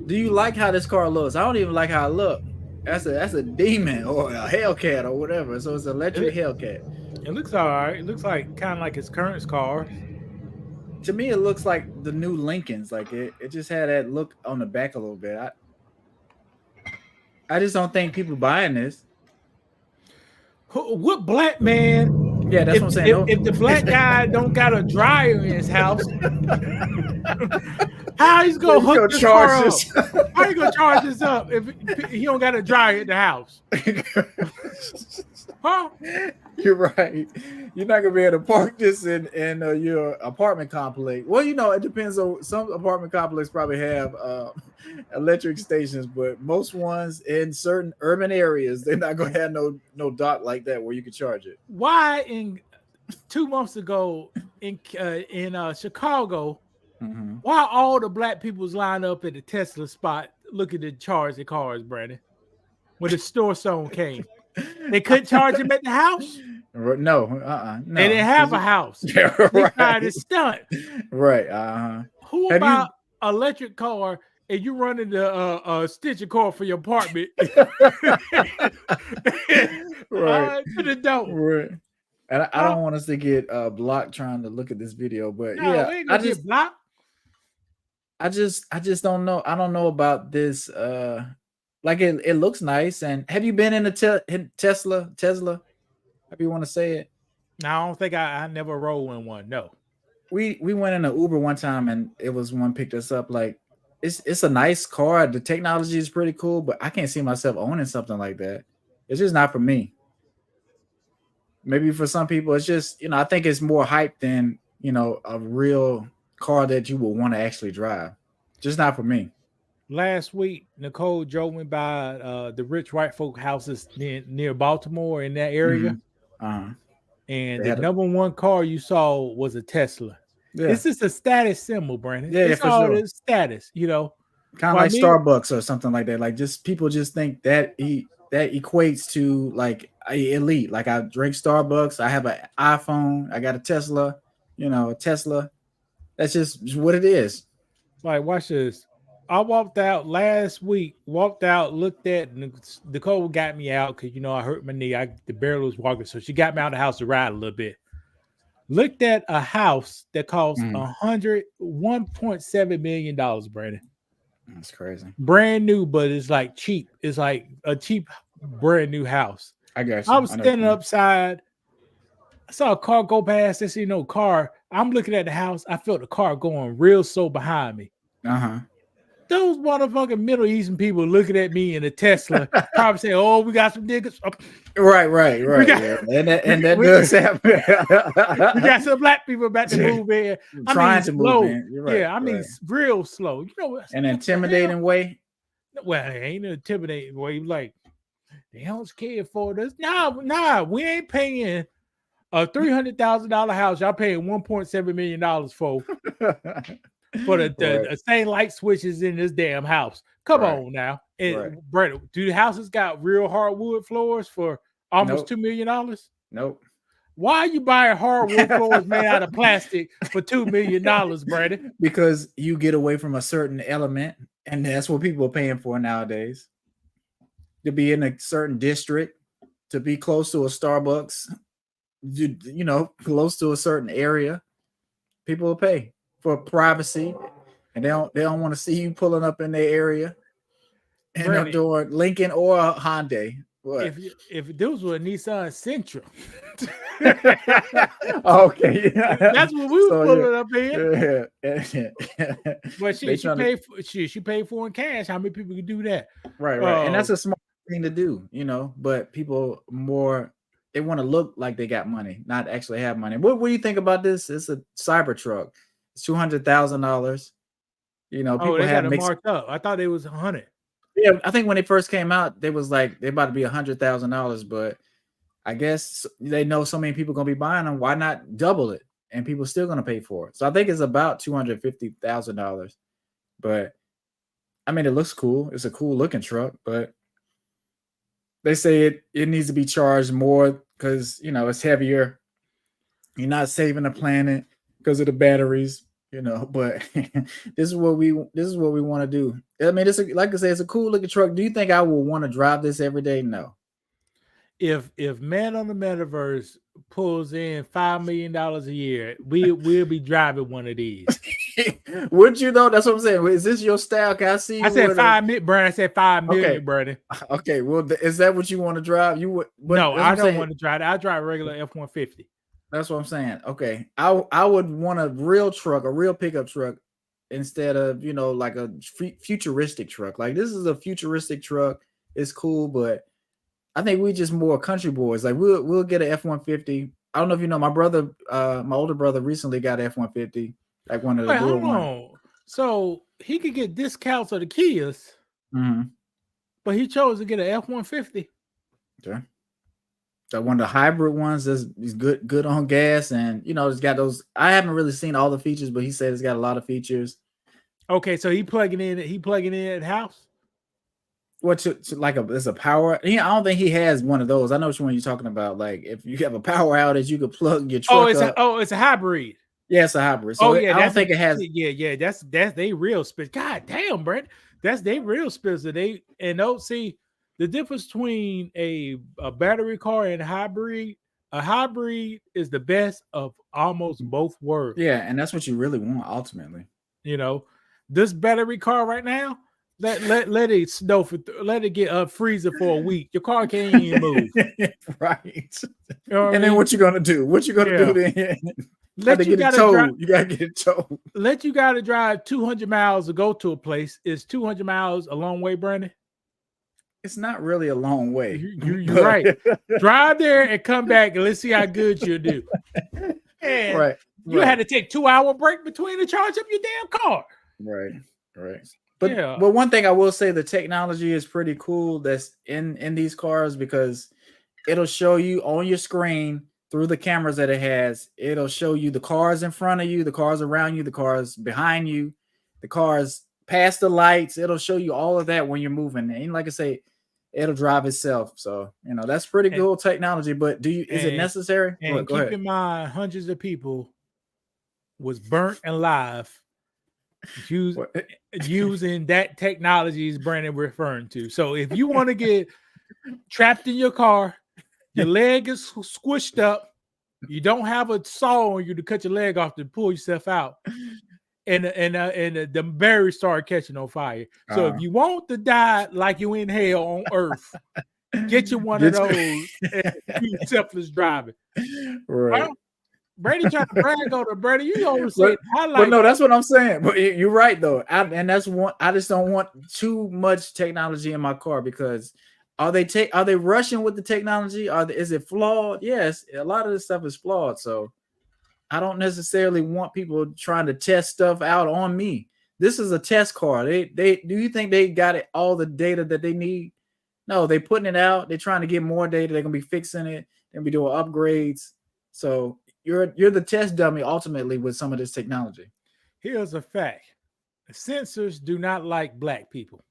do you like how this car looks? I don't even like how it looks. That's a demon or a Hellcat or whatever. So it's an electric Hellcat. It looks all right. It looks like kind of like his current car. To me, it looks like the new Lincolns. Like it just had that look on the back a little bit. I just don't think people buying this. What black man? Yeah, that's what I'm saying. If the black guy don't got a dryer in his house, how he's gonna hook this car up? How you gonna charge this up if he don't got a dryer in the house? Huh? You're right. You're not gonna be able to park this in your apartment complex. Well, it depends on some apartment complexes probably have electric stations, but most ones in certain urban areas, they're not gonna have no dock like that where you can charge it. Why in 2 months ago in Chicago, why all the black people was lined up at the Tesla spot looking to charge their cars, Brandon? When the store zone came. They couldn't charge them at the house? No, no. They didn't have a house. Yeah, right. They tried to stunt. Right. Who about electric car and you running the stitcher car for your apartment? Right. To the door. Right. And I don't want us to get blocked trying to look at this video, but no, yeah, we ain't gonna get blocked. I just don't know. I don't know about this. Like it looks nice. And have you been in a Tesla? If you want to say it. No, I don't think I never rolled in one. No. We went in an Uber one time and it was one picked us up. Like it's a nice car. The technology is pretty cool, but I can't see myself owning something like that. It's just not for me. Maybe for some people, it's just, I think it's more hype than, a real car that you would want to actually drive. Just not for me. Last week, Nicole drove me by the rich white folk houses near Baltimore in that area. And the number one car you saw was a Tesla. Yeah. This is a status symbol, Brandon. Yeah, it's for all sure. Status, Kind of like Starbucks or something like that. Like just people just think that that equates to like elite. Like I drink Starbucks. I have an iPhone. I got a Tesla. A Tesla. That's just what it is. Like, watch this. I walked out last week, looked at, and Nicole got me out because, I hurt my knee. The barrel was walking, so she got me out of the house to ride a little bit. Looked at a house that cost $1.7 million, Brandon. That's crazy. Brand new, but it's like cheap. It's like a cheap, brand new house. I got you. I was standing upside. I saw a car go past. I see no car. I'm looking at the house. I felt the car going real slow behind me. Those motherfucking Middle Eastern people looking at me in a Tesla, probably saying, "Oh, we got some niggas." Right. And that does happen. We got some black people about to move in. Trying to slow. move in. You're right, Yeah, I mean real slow. An intimidating way. Well, it ain't an intimidating way. Like, they don't care for this. Nah, we ain't paying a $300,000 house. Y'all paying $1.7 million for. For the same light switches in this damn house. Come on now. And Brett, do the houses got real hardwood floors for almost $2 million? Nope. Why are you buying hardwood floors made out of plastic for $2 million, Brandon? Because you get away from a certain element, and that's what people are paying for nowadays. To be in a certain district, to be close to a Starbucks, close to a certain area, people will pay for privacy, and they don't want to see you pulling up in their area and up doing Lincoln or Hyundai. What? If this was a Nissan Sentra, okay, that's what we were pulling up here. Yeah. But she paid for in cash. How many people can do that? Right. And that's a smart thing to do, But people they want to look like they got money, not actually have money. What do you think about this? It's a Cybertruck. It's $200,000. People they have got it marked up. I thought it was 100. Yeah, I think when they first came out, they was like they're about to be $100,000. But I guess they know so many people gonna be buying them. Why not double it? And people still gonna pay for it. So I think it's about $250,000. But I mean, it looks cool. It's a cool looking truck, but they say it needs to be charged more because it's heavier. You're not saving the planet because of the batteries, but this is what we want to do. I mean, like I said, it's a cool looking truck. Do you think I will want to drive this every day? No. If Man on the Metaverse pulls in $5 million a year, we'll be driving one of these. Would you though? That's what I'm saying. Is this your style? Can I see? I said 5 million, Brandon. I said 5 million, Brandon. Okay. Well, is that what you want to drive? You would? No, I don't want to drive it. I drive a regular F-150. That's what I'm saying. Okay, I would want a real truck, a real pickup truck, instead of like a futuristic truck. Like this is a futuristic truck. It's cool, but I think we just more country boys. Like we'll get an F-150. I don't know if you know, my brother, my older brother, recently got an F-150, like one of the little ones. So he could get discounts of the Kias, but he chose to get an F-150. Okay. So one of the hybrid ones is good on gas, and it's got those. I haven't really seen all the features, but he said it's got a lot of features. Okay, so he plugging in at house. What there's a power? I don't think he has one of those. I know which one you're talking about. Like if you have a power outage, you could plug your truck up. It's a hybrid. Yeah, it's a hybrid. So I don't think it has. Yeah. That's they real spit. God damn, Brent. That's they real spits. See. The difference between a battery car and a hybrid is the best of almost both worlds. Yeah, and that's what you really want ultimately. This battery car right now, let it snow let it get freezing for a week. Your car can't even move. Right. Then what you gonna do? What you gonna do then? You gotta get it towed. You gotta drive 200 miles to go to a place. Is 200 miles a long way, Brandon? It's not really a long way. You're right. Drive there and come back and let's see how good you do. And you had to take 2-hour break between to charge up your damn car. Right. But one thing I will say, the technology is pretty cool that's in these cars, because it'll show you on your screen through the cameras that it has. It'll show you the cars in front of you, the cars around you, the cars behind you, the cars past the lights. It'll show you all of that when you're moving. And like I say, it'll drive itself. So, that's pretty cool technology. But is it necessary? And keep in mind, hundreds of people was burnt alive using that technology Brandon referring to. So if you want to get trapped in your car, your leg is squished up, you don't have a saw on you to cut your leg off to pull yourself out, and the berries start catching on fire. So if you want to die like you in hell on earth, get you one of those and use selfless driving. Right. Well, Brady trying to brag on it, Brady. You always say but no, that's what I'm saying. But you're right though. That's one. I just don't want too much technology in my car because are they rushing with the technology? Is it flawed? Yes, a lot of this stuff is flawed. So I don't necessarily want people trying to test stuff out on me. This is a test car. They do you think they got all the data that they need? No, they're putting it out. They're trying to get more data. They're gonna be fixing it. They're gonna be doing upgrades. So you're the test dummy ultimately with some of this technology. Here's a fact: sensors do not like black people.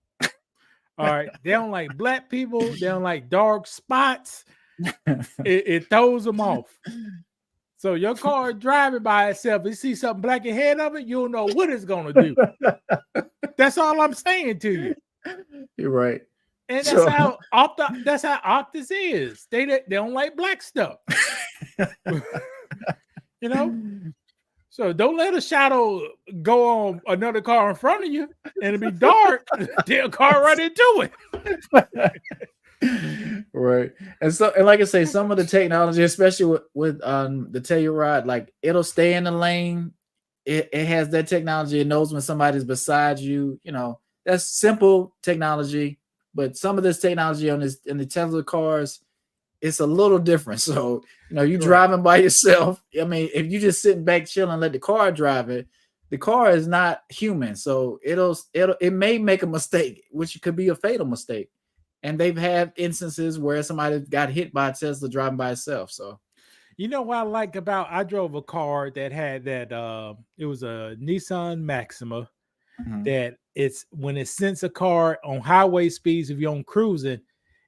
All right, they don't like black people. They don't like dark spots. It throws them off. So your car driving by itself, you see something black ahead of it, you'll know what it's gonna do. That's all I'm saying to you. You're right. And that's how Optus is. They don't like black stuff. You know? So don't let a shadow go on another car in front of you and it'll be dark. They'll car right into it. Right. And like I say, some of the technology, especially with the Telluride, like it'll stay in the lane. It has that technology. It knows when somebody's beside you. You know, that's simple technology. But some of this technology in the Tesla cars, it's a little different. So, you know, you're driving by yourself. I mean, if you just sitting back chilling and let the car drive it, the car is not human. So it may make a mistake, which could be a fatal mistake. And they've had instances where somebody got hit by a Tesla driving by itself. So, you know what I like about, I drove a car that had that, it was a Nissan Maxima. That it's when it sends a car on highway speeds, if you're on cruising,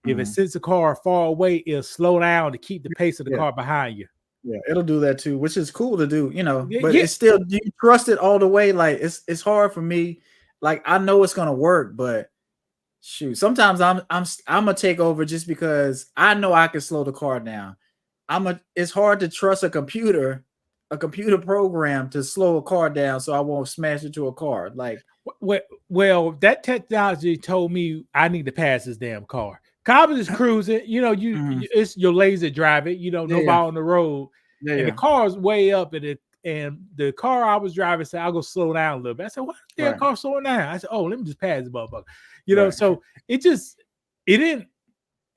if it sends a car far away, it'll slow down to keep the pace of the car behind you. Yeah, it'll do that too, which is cool to do, you know, but it's still, you trust it all the way. Like it's hard for me. Like I know it's gonna work, but shoot, sometimes I'm gonna take over just because I know I can slow the car down. It's hard to trust a computer program to slow a car down so I won't smash into a car. Like, well, that technology told me I need to pass this damn car. I was just cruising, you know, it's your lazy driving, you know, nobody on the road, and the car's way up, and the car I was driving said, "I'll go slow down a little bit." I said, "What is that car slowing down?" I said, "Oh, let me just pass the motherfucker," you know. So it didn't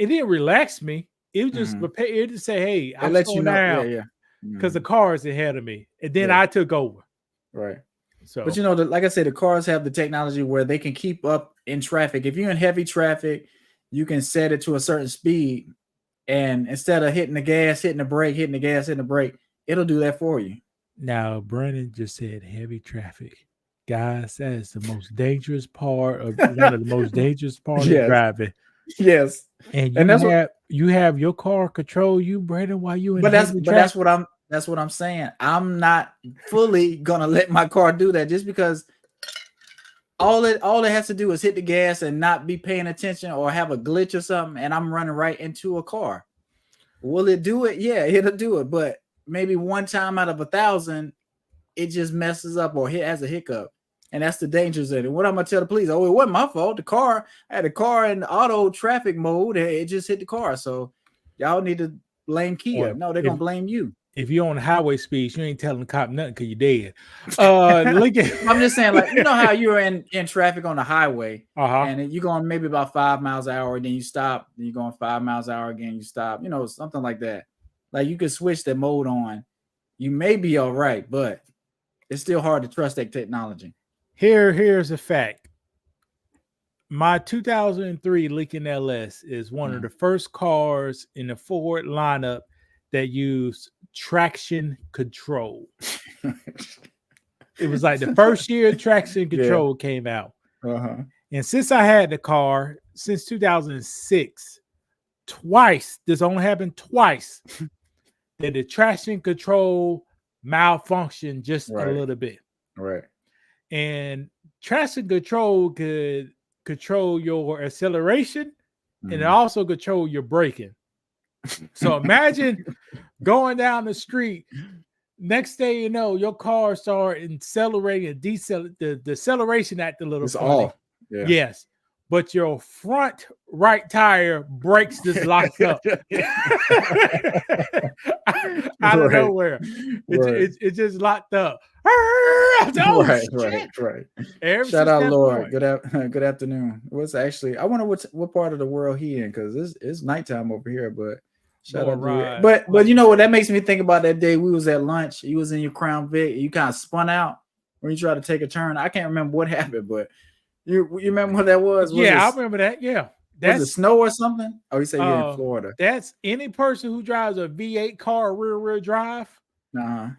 relax me. It was just it just say, "Hey, I'm slowing down." Because the car is ahead of me, and then I took over. Right. So, but you know, like I said, the cars have the technology where they can keep up in traffic. If you're in heavy traffic, you can set it to a certain speed, and instead of hitting the gas, hitting the brake, hitting the gas, hitting the brake, it'll do that for you. Now, Brandon just said heavy traffic. Guys, that is the most dangerous part of one of the most dangerous parts of driving. Yes. And you have your car control you, Brandon, while you in that's what I'm saying. I'm not fully gonna let my car do that just because all it has to do is hit the gas and not be paying attention or have a glitch or something, and I'm running right into a car. Will it do it? Yeah, it'll do it, but maybe one time out of 1,000, it just messes up or has a hiccup. And that's the dangers in it. What I'm gonna tell the police? Oh, it wasn't my fault. I had a car in auto traffic mode. It just hit the car. So y'all need to blame Kia. No, they're gonna blame you. If you're on highway speeds, you ain't telling the cop nothing because you're dead. I'm just saying, like, you know how you're in traffic on the highway, and you're going maybe about 5 miles an hour, and then you stop, then you're going 5 miles an hour again, you stop, you know, something like that. Like you could switch the mode on. You may be all right, but it's still hard to trust that technology. Here's a fact. My 2003 Lincoln LS is one of the first cars in the Ford lineup that used traction control. It was like the first year traction control came out. And since I had the car since 2006, this only happened twice, that the traction control malfunction just a Right. little bit. Right. And traction control could control your acceleration and it Mhm. also control your braking. So imagine going down the street. Next thing you know, your car start accelerating and the acceleration acting a little It's funny. off. Yeah. Yes. But your front right tire brakes just locked up. Out of Right. nowhere. Right. It just locked up. Right. Shit. Right. Ever Shout since out, that Lord. point. Good afternoon. What's actually? I wonder what part of the world he in, because it's nighttime over here. But shout out to you. Ride. But you know what? That makes me think about that day we was at lunch. You was in your Crown Vic. You kind of spun out when you tried to take a turn. I can't remember what happened, but you remember what that was? Yeah, I remember that. Yeah. Was it snow or something? Oh, you say you're in Florida. That's any person who drives a V8 car rear drive.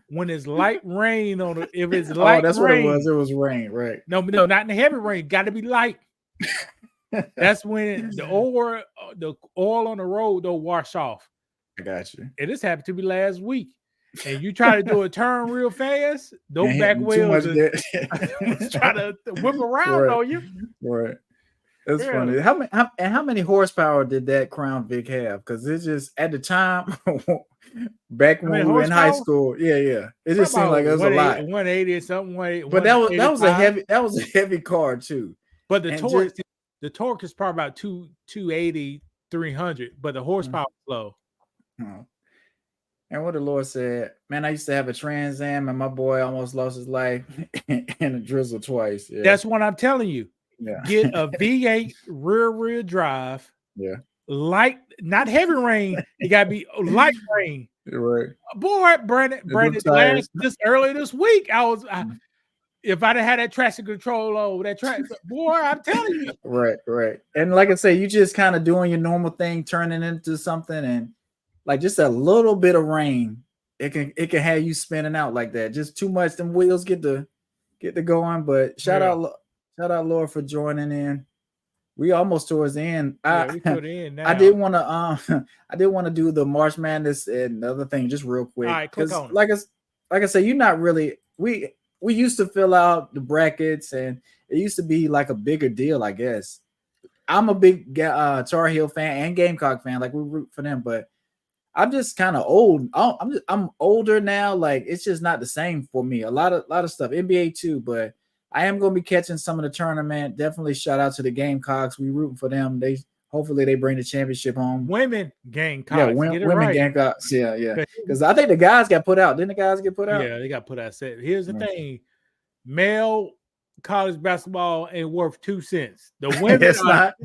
When it's light rain on it, if it's light that's rain, what it was. It was rain, right? No, not in the heavy rain. Got to be light. That's when the oil on the road don't wash off. I got you. And this happened to me last week. And you try to do a turn real fast, those back wheels try to whip around on you. Right. That's funny. How many horsepower did that Crown Vic have? Because it's just at the time, back when we were in high school, it just seemed like it was a lot. 180 or something. But that was a heavy car too. But the torque is probably about 280, 300, but the horsepower is low. And what the Lord said, man, I used to have a Trans Am, and my boy almost lost his life in a drizzle twice. Yeah. That's what I'm telling you. Yeah. Get a V8 rear drive. Yeah. Light, not heavy rain. It gotta be light rain. Right. Boy, Brandon, just early this week, if I'd have had that traction control over that track, boy, I'm telling you. Right. And like I say, you just kind of doing your normal thing, turning into something, and like just a little bit of rain, it can have you spinning out like that. Just too much, them wheels get to going. But shout out Lord for joining in. We almost towards the end. We put in now. I did want to do the March Madness and the other thing just real quick. All right, click on it. Like I say, you're not really we used to fill out the brackets, and it used to be like a bigger deal, I guess. I'm a big Tar Heel fan and Gamecock fan. Like, we root for them, but I'm just kind of old. I'm older now. Like, it's just not the same for me. A lot of stuff, NBA too, but I am going to be catching some of the tournament. Definitely shout out to the Gamecocks. We rooting for them. Hopefully they bring the championship home. Women Gamecocks. Yeah, women Gamecocks. Yeah. Because I think the guys got put out. Didn't the guys get put out? Yeah, they got put out. Here's the thing: male college basketball ain't worth 2 cents. The women, it's not.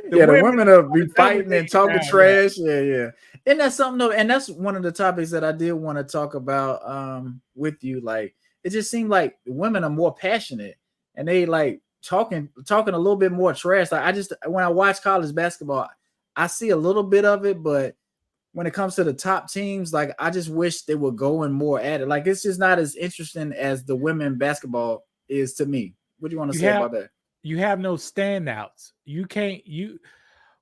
The women will be fighting and talking trash. Yeah. And that's something though, and that's one of the topics that I did want to talk about with you. Like, it just seemed like women are more passionate, and they like talking a little bit more trash. Like, when I watch college basketball, I see a little bit of it, but when it comes to the top teams, like, I just wish they would go in more at it. Like, it's just not as interesting as the women basketball is to me. What do you want to say about that? You have no standouts.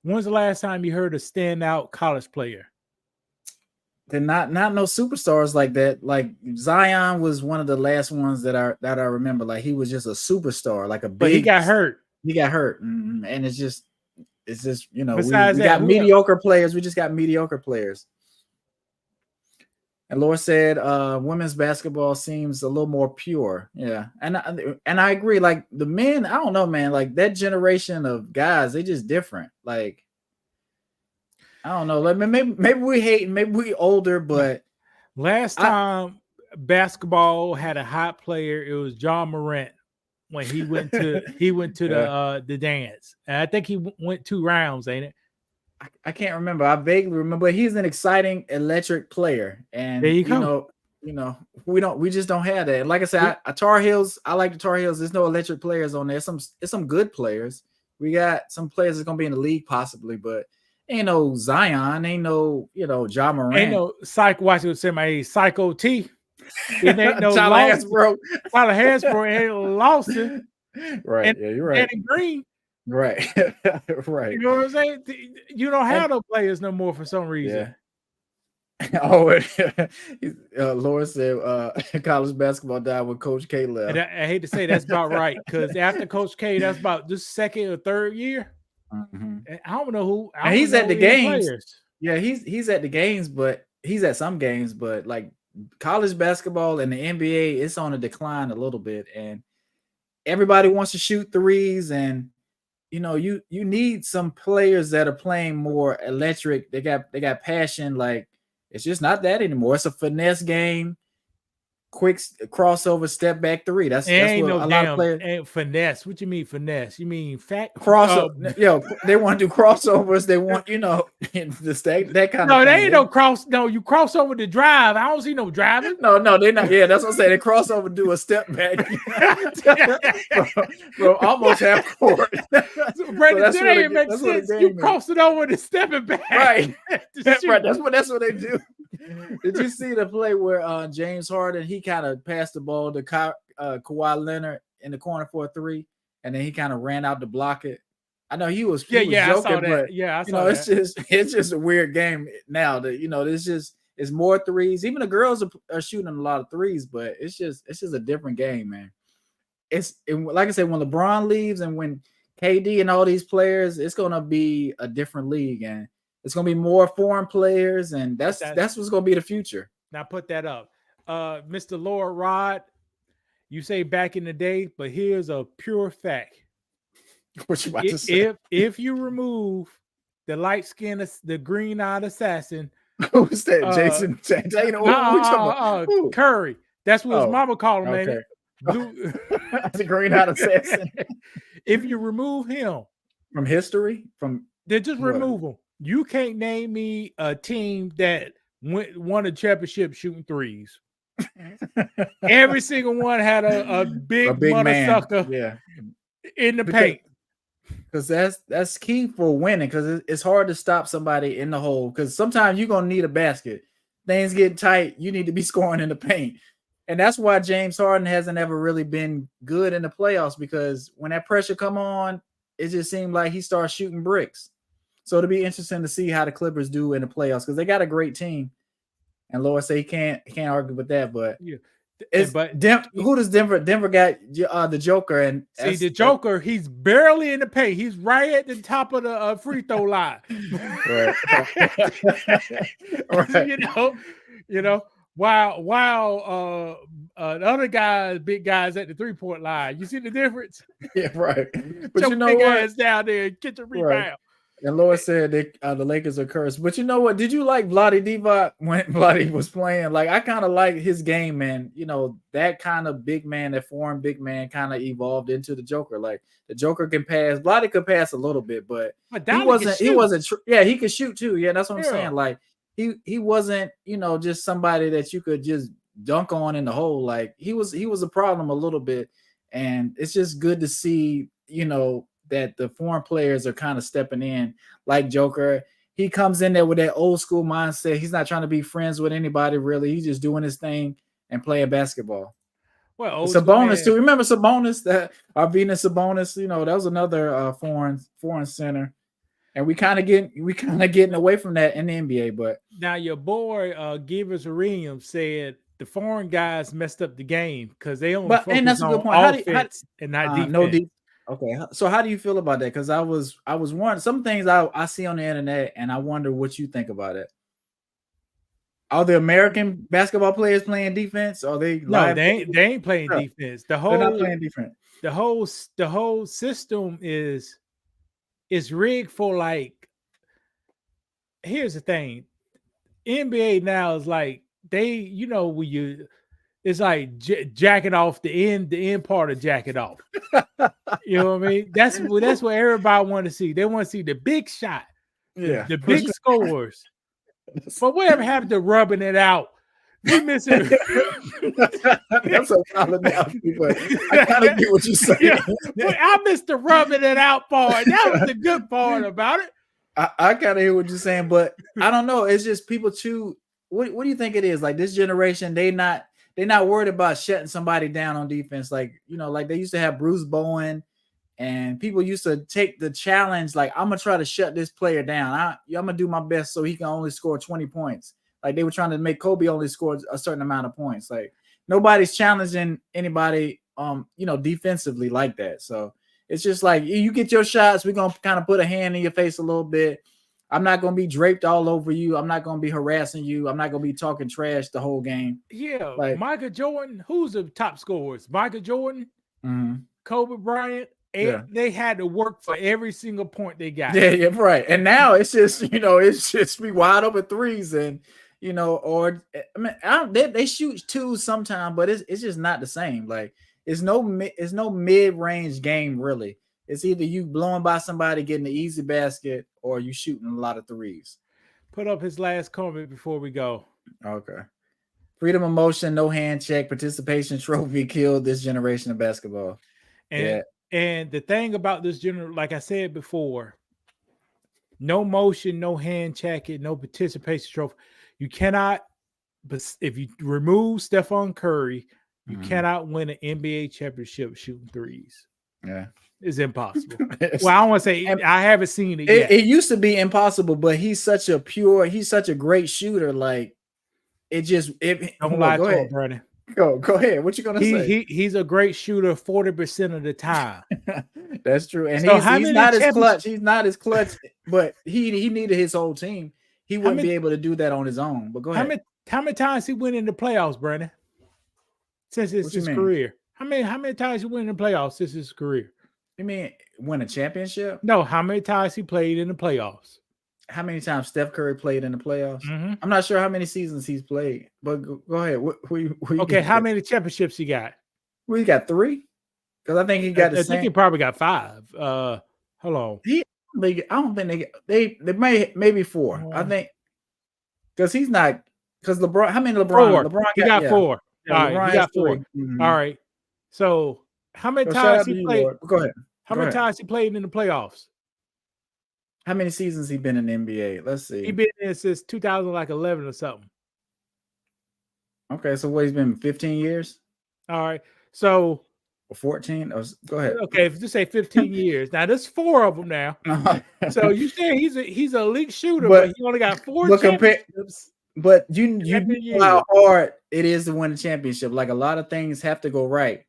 When's the last time you heard a standout college player? They're not no superstars like that. Like, Zion was one of the last ones that I remember. Like, he was just a superstar, like a big. But he got hurt. And it's just we Besides got mediocre players. We just got mediocre players. And Laura said, women's basketball seems a little more pure. Yeah. And I agree. Like, the men, I don't know, man. Like, that generation of guys, they just different. Like, I don't know. Like, maybe we hate, maybe we older, but last time basketball had a hot player, it was John Morant when he went to the dance. And I think he went 2 rounds, ain't it? I can't remember. I vaguely remember. He's an exciting, electric player, and there you go. We just don't have that. And like I said, Tar Heels. I like the Tar Heels. There's no electric players on there. Some good players. We got some players that's gonna be in the league possibly, but ain't no Zion. Ain't no Ja Morant. Ain't no Psycho T. It ain't no Tyler Hansbrough. Tyler Hansbrough ain't Lawson. Right. And, yeah, you're right. And Green. Right. Right. You know what I'm saying? You don't have no players no more for some reason. Oh, Laura said college basketball died when Coach K And left. I hate to say that's about right, because after Coach K, that's about this second or third year. Mhm. And I don't know who. I And don't he's at know the any games. players. Yeah, he's at the games, but he's at some games. But like college basketball and the NBA, it's on a decline a little bit, and everybody wants to shoot threes. And you need some players that are playing more electric. They got passion. Like it's just not that anymore. It's a finesse game. Quick crossover, step back three. That's Ain't what no a lot of damn players ain't finesse. What you mean finesse? You mean fat? they want to do crossovers. They want the stack, that kind No, of they thing. ain't no cross. No, you cross over the drive. I don't see no driving. No, they're not. Yeah, that's what I'm saying. They cross over, do a step back from almost half court. Brandon, that ain't make sense. You cross it over to stepping back. Right. Right. That's what they do. Did you see the play where James Harden, he kind of passed the ball to Kawhi Leonard in the corner for a three, and then he kind of ran out to block it? I know he was joking, I saw that. but I saw that. It's just a weird game now. That it's more threes. Even the girls are shooting a lot of threes, but it's just a different game, man. Like I said, when LeBron leaves and when KD and all these players, it's gonna be a different league, and it's gonna be more foreign players, and that's what's gonna be the future. Now put that up, Mr. Lord Rod. You say back in the day, but here's a pure fact. What you about to say? If you remove the light skin, the green-eyed assassin, who's that? Jason Tatum? Curry. That's what his mama called him, okay. Man. The green-eyed assassin. If you remove him from history, then just remove him. You can't name me a team that won a championship shooting threes. Every single one had a big mother sucker in the paint. Because that's key for winning, because it's hard to stop somebody in the hole, because sometimes you're going to need a basket. Things get tight. You need to be scoring in the paint. And that's why James Harden hasn't ever really been good in the playoffs, because when that pressure come on, it just seemed like he starts shooting bricks. So it'll be interesting to see how the Clippers do in the playoffs, because they got a great team. And Laura say he can't argue with that, but who does Denver got the Joker, and see the Joker, he's barely in the paint. He's right at the top of the free throw line. Right. While the other guys, big guys at the 3-point line. You see the difference? Yeah, right. But you know what? Ass down there and get your rebound. Right. And Laura said the Lakers are cursed. But you know what? Did you like Vlade Divac when Vlade was playing? Like, I kind of like his game, man. That kind of big man, that foreign big man, kind of evolved into the Joker. Like, the Joker can pass. Vlade could pass a little bit, but he wasn't. He could shoot too. Yeah, that's what I'm saying. Like, he wasn't, just somebody that you could just dunk on in the hole. Like, he was a problem a little bit, and it's just good to see, that the foreign players are kind of stepping in, like Joker. He comes in there with that old school mindset. He's not trying to be friends with anybody, really. He's just doing his thing and playing basketball. Well, Sabonis too. Remember Sabonis, that Arvydas Sabonis? That was another foreign center. And we kind of getting away from that in the NBA. But now your boy Givers Arenas said the foreign guys messed up the game because they only focus on offense and not defense. No defense. Okay, so how do you feel about that? Because I was wondering some things I see on the internet, and I wonder what you think about it. Are the American basketball players playing defense? Are they? No, they ain't playing defense. They're not playing defense. The whole system is rigged for, like. Here's the thing, NBA now is like they, when you. It's like jacking off the end part of jacking off. You know what I mean? That's what everybody want to see. They want to see the big shot, the big scores. But whatever happened to rubbing it out? We miss it. That's a solid analogy, but I kind of get what you're saying. I missed the rubbing it out part. That was the good part about it. I kind of hear what you're saying, but I don't know. It's just people too. What do you think it is? Like, this generation, they're not worried about shutting somebody down on defense. Like, like they used to have Bruce Bowen, and people used to take the challenge. Like, I'm going to try to shut this player down. I'm going to do my best so he can only score 20 points. Like they were trying to make Kobe only score a certain amount of points. Like nobody's challenging anybody, defensively like that. So it's just like you get your shots. We're gonna kind of put a hand in your face a little bit. I'm not gonna be draped all over you. I'm not gonna be harassing you. I'm not gonna be talking trash the whole game. Yeah, Like Michael Jordan. Who's the top scorers? Michael Jordan, Kobe Bryant. And they had to work for every single point they got. Yeah, right. And now it's just, it's just be wide open threes and, or I mean, they shoot twos sometimes, but it's just not the same. Like it's no mid-range game really. It's either you blowing by somebody getting the easy basket or you shooting a lot of threes. Put up his last comment before we go. Okay. Freedom of motion, no hand check, participation trophy killed this generation of basketball. And the thing about this generation, like I said before, no motion, no hand checking, no participation trophy. You cannot, but if you remove Stephon Curry, you cannot win an NBA championship shooting threes. Yeah. It's impossible. Well, I don't want to say I haven't seen it yet. It used to be impossible, but he's such a great shooter. Like Don't lie to him, Brandon. Go ahead. What you gonna say? He's a great shooter 40% of the time. That's true. And so he's not as clutch. He's not as clutch, but he needed his whole team. He wouldn't be able to do that on his own. But go ahead. How many times he went in the playoffs, Brandon? Since his career. How many times he went in the playoffs since his career? You mean win a championship? No, how many times he played in the playoffs? How many times Steph Curry played in the playoffs? I'm not sure how many seasons he's played, but go ahead. Okay, how many championships he got? Well, he got 3. Because I think he got I think he probably got 5. Hold on. I don't think they maybe 4. I think because he's not because LeBron. How many LeBron? 4. He got 4. Yeah, all right, he got 4. All right. So how many times he played? Go ahead. How many times he played in the playoffs? How many seasons he been in the NBA? Let's see. He been in since 2011 or something. Okay, so what, he's been 15 years? All right. So 14? Go ahead. Okay, if you say 15 years. Now there's 4 of them now. So you say he's a elite shooter, but he only got 4 championships. But you know how hard it is to win a championship. Like a lot of things have to go right.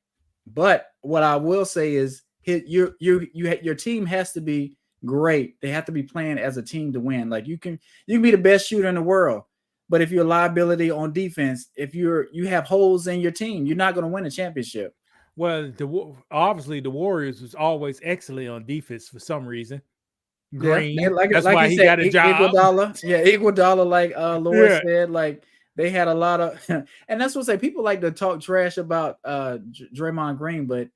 But what I will say is your team has to be great. They have to be playing as a team to win. Like you can be the best shooter in the world, but if you're a liability on defense, if you have holes in your team, you're not going to win a championship. Well, obviously the Warriors was always excellent on defense for some reason. Green, that's why he got a job. Iguodala, like Laura said, like they had a lot of, and that's what I say. People like to talk trash about Draymond Green, but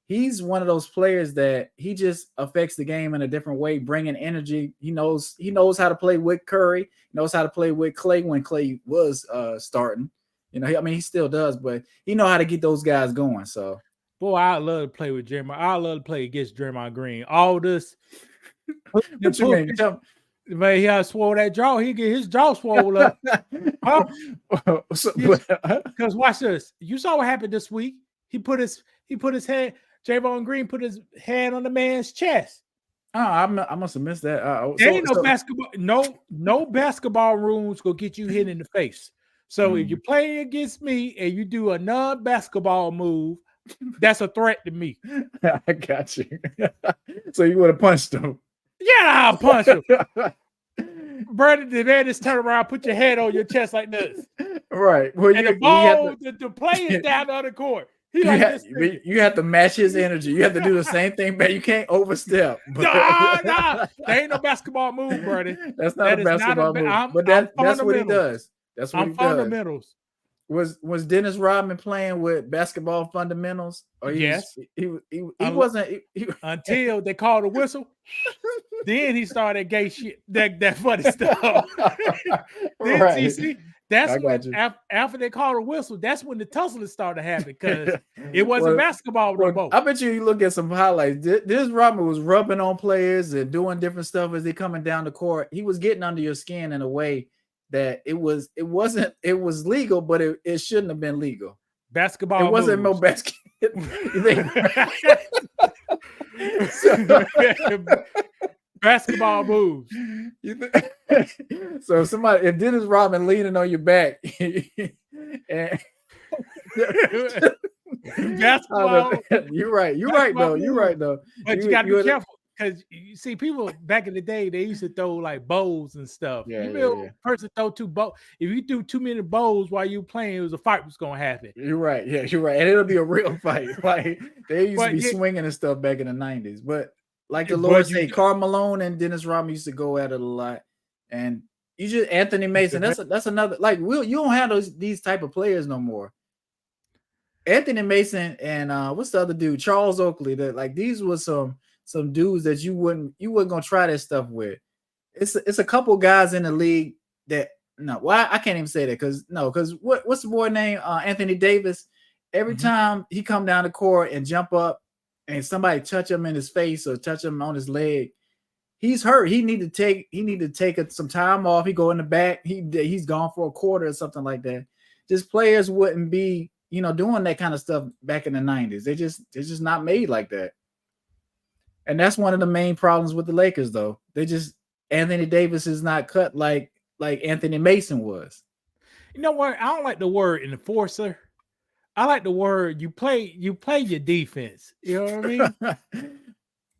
he's one of those players that he just affects the game in a different way, bringing energy. He knows how to play with Curry. He knows how to play with Clay when Clay was starting. He still does, but he know how to get those guys going. So, boy, I love to play with Draymond. I love to play against Draymond Green. All this. What you mean? Man, he had to swole that jaw. He get his jaw swollen up. Because watch this. You saw what happened this week. He put his hand. Javon Green put his hand on the man's chest. Oh, I must have missed that. Basketball. No basketball rules gonna get you hit in the face. So if you play against me and you do a non-basketball move, that's a threat to me. I got you. So you would have punched him. Yeah, I'll punch him. Brandon, the man just turn around, put your head on your chest like this. Right. Well, and the ball, the play is down the other court. You have to match his energy. You have to do the same thing, but you can't overstep. Nah. There ain't no basketball move, Brandon. That's not a basketball move. But that's what he does. That's what he does. Fundamentals. Was Dennis Rodman playing with basketball fundamentals? Or yes. He wasn't. Until they called a whistle. Then he started gay shit. That funny stuff. Then right. see, that's when, after they called a whistle, that's when the tussling started happening because it wasn't basketball no more. I bet you look at some highlights. This Rodman was rubbing on players and doing different stuff as they coming down the court. He was getting under your skin in a way that it was legal, but it shouldn't have been legal. Basketball. It wasn't no basket. Basketball moves. So if Dennis Rodman leaning on your back, and Basketball. You're right though. But you got to be careful because you see people back in the day, they used to throw like bows and stuff. A person throw two bows. If you do too many bows while you playing, it was a fight was gonna happen. You're right. Yeah, you're right. And it'll be a real fight. Like they used to be swinging and stuff back in the 90s. But like the Lord say, Karl Malone and Dennis Rodman used to go at it a lot. And you just Anthony Mason. That's another like you don't have these type of players no more. Anthony Mason and what's the other dude? Charles Oakley. That like these were some dudes that you wasn't gonna try that stuff with. It's a couple guys in the league that I can't even say that because what's the boy name? Anthony Davis. Every time he come down the court and jump up and somebody touch him in his face or touch him on his leg, he's hurt. He need to take some time off. He go in the back. He's gone for a quarter or something like that. Just players wouldn't be doing that kind of stuff back in the 90s. They're just not made like that. And that's one of the main problems with the Lakers, though. Anthony Davis is not cut like Anthony Mason was. You know what? I don't like the word enforcer. I like the word you play your defense. You know what I mean?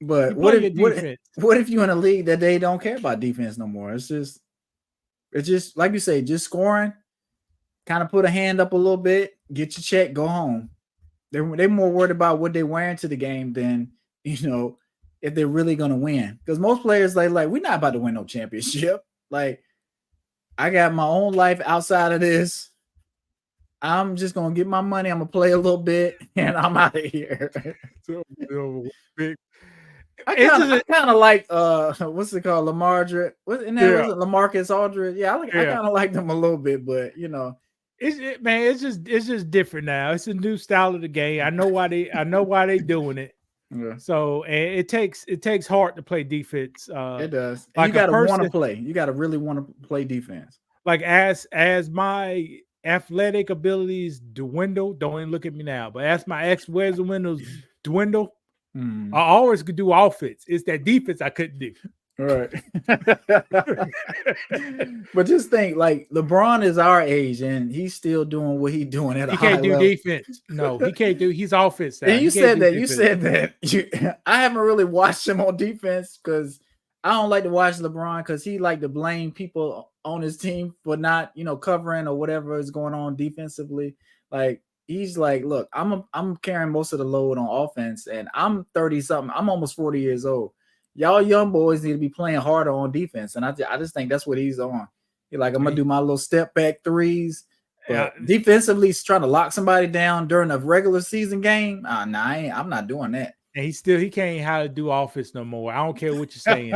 But what if you're in a league that they don't care about defense no more? It's just like you say, just scoring, kind of put a hand up a little bit, get your check, go home. They're more worried about what they're wearing to the game than if they're really gonna win. Because most players like we're not about to win no championship. Like I got my own life outside of this. I'm just gonna get my money. I'm gonna play a little bit, and I'm out of here. I kind of like what's it called, Lamardre? Was it Lamarcus Aldridge? Yeah, I kind of like them a little bit, but it's just different now. It's a new style of the game. I know why they doing it. Yeah. So it takes heart to play defense. It does. Like you gotta want to play. You gotta really want to play defense. Like as my athletic abilities dwindle, don't even look at me now. But as my X-ways and windows dwindle, I always could do offense. It's that defense I couldn't do. Right. But just think, like LeBron is our age and he's still doing what he's doing at a high level. He can't do defense. No, he can't do. He's offense. And you said that. I haven't really watched him on defense because I don't like to watch LeBron because he like to blame people on his team for not, covering or whatever is going on defensively. Like he's like, look, I'm carrying most of the load on offense, and I'm 30 something. I'm almost 40 years old. Y'all young boys need to be playing harder on defense, and I just think that's what he's on. He's like, I'm gonna do my little step back threes. But defensively, he's trying to lock somebody down during a regular season game. I'm not doing that. And he can't how to do offense no more. I don't care what you're saying.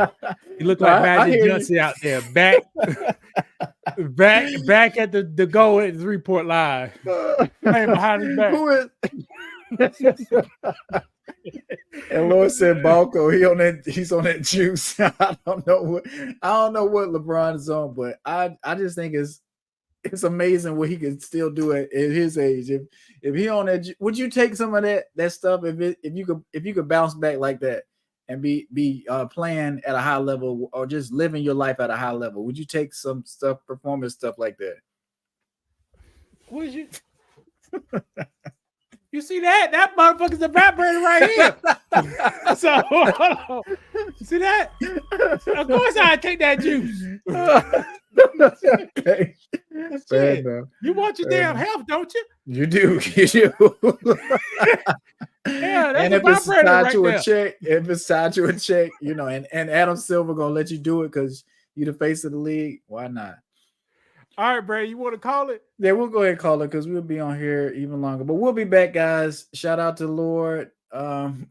He looked like Magic Johnson out there, back at the goal at the 3-point line. Playing behind his back. Who is? And Lord said Balco, he's on that juice. I don't know what LeBron is on, but I just think it's amazing what he can still do at his age. If he on that, would you take some of that stuff if you could bounce back like that and be playing at a high level or just living your life at a high level? Would you take some stuff, performance stuff like that? Would you? You see that motherfucker's evaporating right here. So you see that? Of course I take that juice. Okay. You want your damn health, don't you? You do. Yeah, that's and if it's tied to a check, and Adam Silver gonna let you do it because you're the face of the league. Why not? All right, Brad, you want to call it? Yeah, we'll go ahead and call it because we'll be on here even longer. But we'll be back, guys. Shout out to the Lord. I'm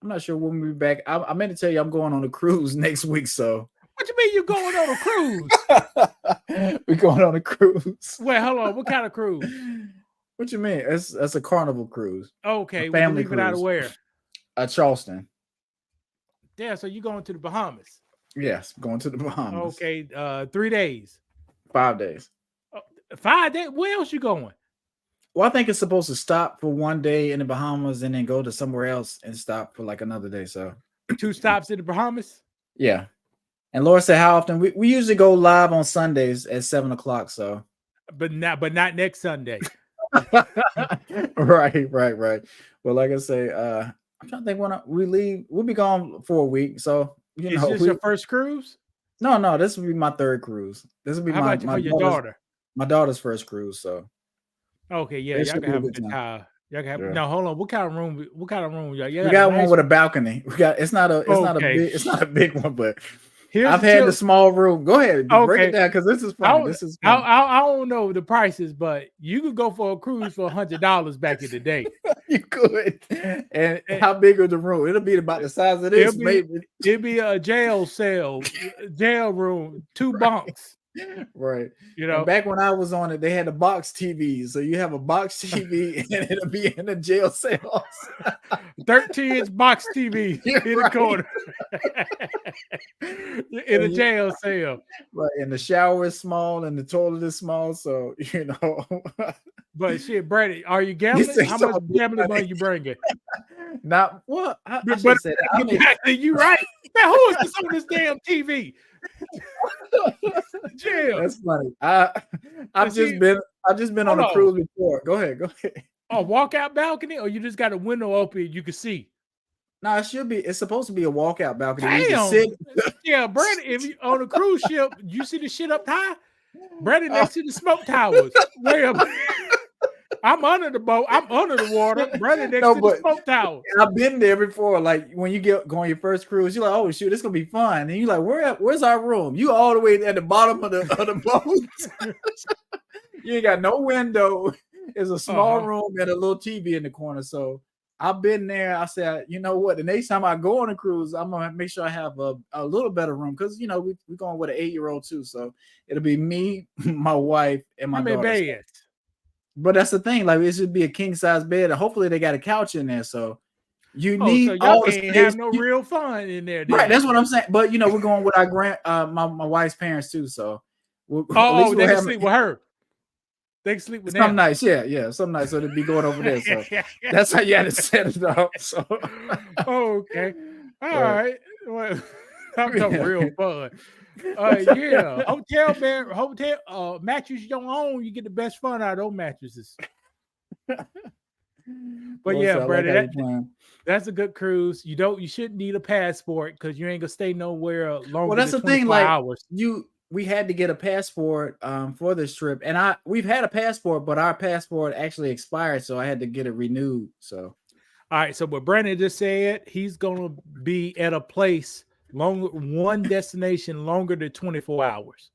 not sure when we'll be back. I meant to tell you I'm going on a cruise next week. So what you mean you're going on a cruise? We're going on a cruise. Wait, hold on. What kind of cruise? What you mean? That's a carnival cruise. Okay, family cruise. Out of where? Charleston. Yeah, so you're going to the Bahamas. Yes, going to the Bahamas. Okay, 3 days. 5 days. 5 days? Where else you going? Well, I think it's supposed to stop for 1 day in the Bahamas and then go to somewhere else and stop for like another day. So 2 stops in the Bahamas? Yeah. And Laura said, how often we usually go live on Sundays at 7 o'clock. So, but not next Sunday. right. Well, like I say, I'm trying to think when we leave. We'll be gone for a week. So, Is this your first cruise? No, this will be my third cruise. This will be How my about for your daughter? My daughter's first cruise. So, Okay, yeah, it y'all should can be a have a good good time. time. Y'all can have, Yeah. no, hold on. What kind of room? What kind of room? Y'all We got one with a balcony. We got it's not a Okay. it's not a big one, but Here's I've the had tip. the small room. Go ahead, break Okay. it down because this is funny. This is funny. I don't know the prices, but you could go for a cruise for $100 back in the day. You could. And how big is the room? It'll be about the size of this, maybe. It'd be a jail cell, jail room, 2 bunks. Right. You know, and back when I was on it, they had a box TV. So you have a box TV and it'll be in a jail cell. 13-inch box TV in the corner. In a jail cell. Right. And the shower is small and the toilet is small. So, But shit, Brady, are you gambling? How much gambling money you bringing? Not well. I But say that. you right. Man, who is this on this damn TV? Jail. That's funny. I've just been on a cruise before. Go ahead. A walkout balcony, or you just got a window open you can see? No, it's supposed to be a walkout balcony. Damn. Yeah, Brandon, if you on a cruise ship, you see the shit up high? Brandon next to the smoke towers. Way up. I'm under the boat. I'm under the water. Brandon next to the smoke tower. I've been there before. Like when you go on your first cruise, you're like, oh shoot, this is gonna be fun. And you're like, where's our room? You all the way at the bottom of the boat. You ain't got no window. It's a small room and a little TV in the corner. So I've been there. I said, you know what? The next time I go on a cruise, I'm gonna make sure I have a little better room because we're going with an 8-year-old too. So it'll be me, my wife, and my daughter. Beds. But that's the thing. Like it should be a king size bed. And hopefully they got a couch in there. So you so need y'all can't have no real fun in there. Right. That's what I'm saying. But we're going with our my wife's parents too. So they can sleep with her. They can sleep with them. Some nights, yeah. Some nights, so they'd be going over there. So that's how you had to set it up. So okay. All right. Well, that's real fun. Yeah. Hotel mattress you don't own, you get the best fun out of those mattresses. But yeah, Brady, that's a good cruise. You shouldn't need a passport because you ain't gonna stay nowhere longer. Well, that's than the thing. 24 hours. We had to get a passport for this trip, and we've had a passport, but our passport actually expired, so I had to get it renewed. So, all right. So, what Brandon just said, he's gonna be at a place one destination longer than 24 hours.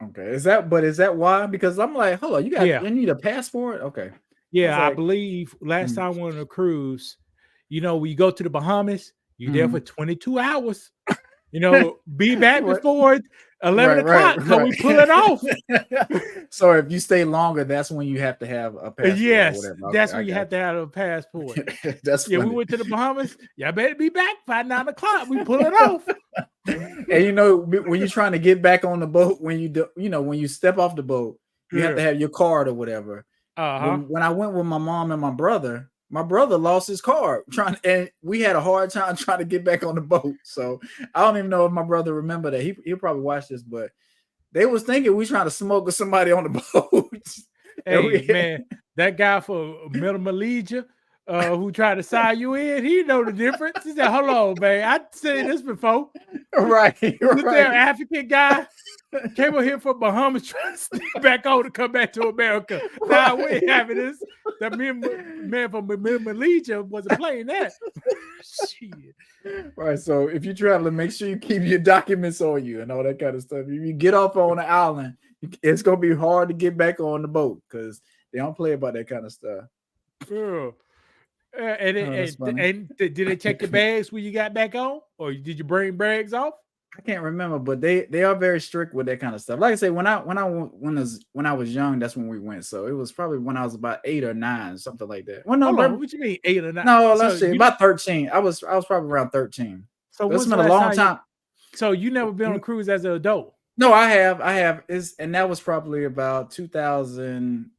Okay, is that why? Because I'm like, hold on, you need a passport? Okay. Yeah, I believe last time I went on a cruise, when you go to the Bahamas, you're there for 22 hours. Be back before 11 o'clock because we pull it off. So if you stay longer, that's when you have to have a passport. Yes, that's when you have to have a passport. That's funny. We went to the Bahamas. Y'all better be back by 9 o'clock. We pull it off. And when you're trying to get back on the boat, when you step off the boat, you have to have your card or whatever. When I went with my mom and my brother lost his card and we had a hard time trying to get back on the boat. So I don't even know if my brother remember that. He'll probably watch this, but they was thinking we trying to smoke with somebody on the boat. Hey man, that guy for Malaysia who tried to sign you in, he know the difference. He said, "Hold on, man, I've seen this before." Right. This there African guy came over here from Bahamas trying to sneak back on to come back to America. Now we ain't having this. That man from Malaysia wasn't playing that. Shit. Right. So if you're traveling, make sure you keep your documents on you and all that kind of stuff. If you get off on the island, it's gonna be hard to get back on the boat because they don't play about that kind of stuff. Yeah. And did they check your bags when you got back on, or did you bring bags off? I can't remember, but they are very strict with that kind of stuff. Like I say, when I was young, that's when we went. So it was probably when I was about 8 or 9, something like that. Well, no, what you mean 8 or 9? No, let's see, about 13. I was probably around 13. So it's been a long time. So you never been on a cruise as an adult? No, I have. And that was probably about 2005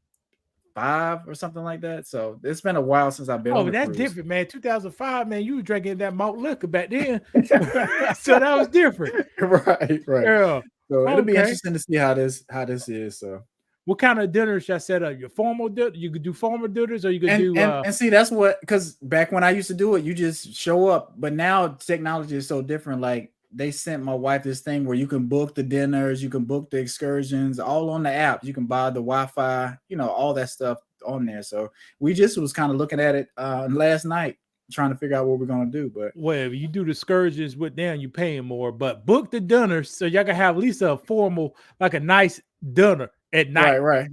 2005 or something like that. So it's been a while since I've been on Oh, a that's cruise. different, man. 2005, man. You were drinking that malt liquor back then, so that was different. Right. Yeah. So it'll be Okay. interesting to see how this is. So What kind of dinners should I set up? Your formal dinner? You could do formal dinners, or you could do. and see, that's what, because back when I used to do it, you just show up. But now technology is so different. Like they sent my wife this thing where you can book the dinners, you can book the excursions, all on the app. You can buy the Wi-Fi, all that stuff on there. So we just was kind of looking at it last night, trying to figure out what we're gonna do. But well, you do the excursions with them, you paying more, but book the dinners so y'all can have at least a formal, like a nice dinner at night. right.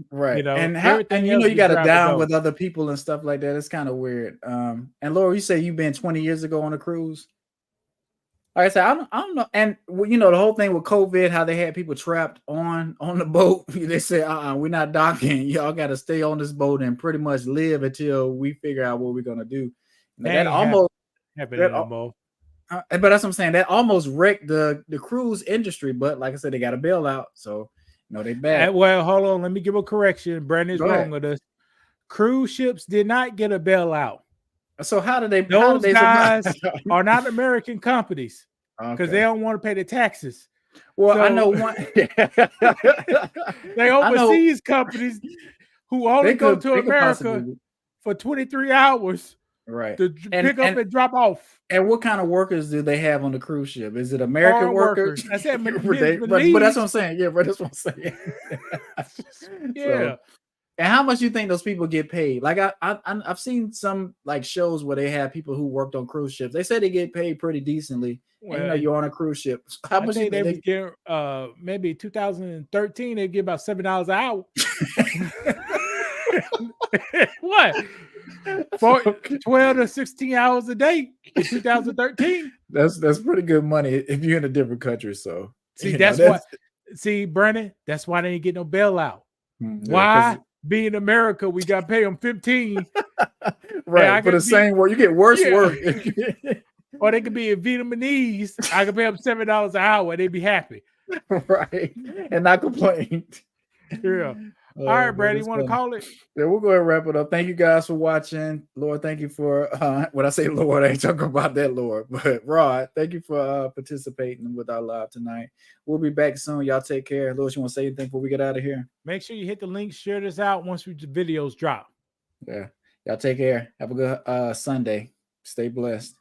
And everything else you got to grab and down go. with other people and stuff like that. It's kind of weird. And Laura, you say you've been 20 years ago on a cruise. Like I said, I don't know. And the whole thing with COVID, how they had people trapped on the boat. They said, we're not docking. Y'all got to stay on this boat and pretty much live until we figure out what we're gonna do. That almost happening no more. but that's what I'm saying. That almost wrecked the cruise industry. But like I said, they got a bailout, so they back. Well, hold on. Let me give a correction. Brandon's Go ahead. wrong with us. Cruise ships did not get a bailout. So how do they? Those guys are not American companies because they don't want to pay the taxes. Well, So, I know one. they overseas companies who only go to America for 23 hours, right? To pick up and drop off. And what kind of workers do they have on the cruise ship? Is it American workers? I said, but that's what I'm saying. Yeah, but that's what I'm saying. Yeah. And how much you think those people get paid? Like I've seen some like shows where they have people who worked on cruise ships. They say they get paid pretty decently. Well, and, you're on a cruise ship. How much they would get? Maybe 2013 they get about $7 an hour. What? For 12 to 16 hours a day in 2013. That's pretty good money if you're in a different country. So see, that's why. See, Brennan, that's why they ain't get no bailout. Why? Being America, we got to pay them 15. Right. For the same work, you get worse work. Or they could be in Vietnamese. I could pay them $7 an hour. They'd be happy. Right. And not complain. Yeah. All right, Brad, you want to call it? Yeah, we'll go ahead and wrap it up. Thank you guys for watching. Lord, thank you for when I say Lord, I ain't talking about that Lord, but Rod, thank you for participating with our live tonight. We'll be back soon. Y'all take care. Lord, you want to say anything before we get out of here? Make sure you hit the link, share this out once the videos drop. Yeah. Y'all take care. Have a good Sunday. Stay blessed.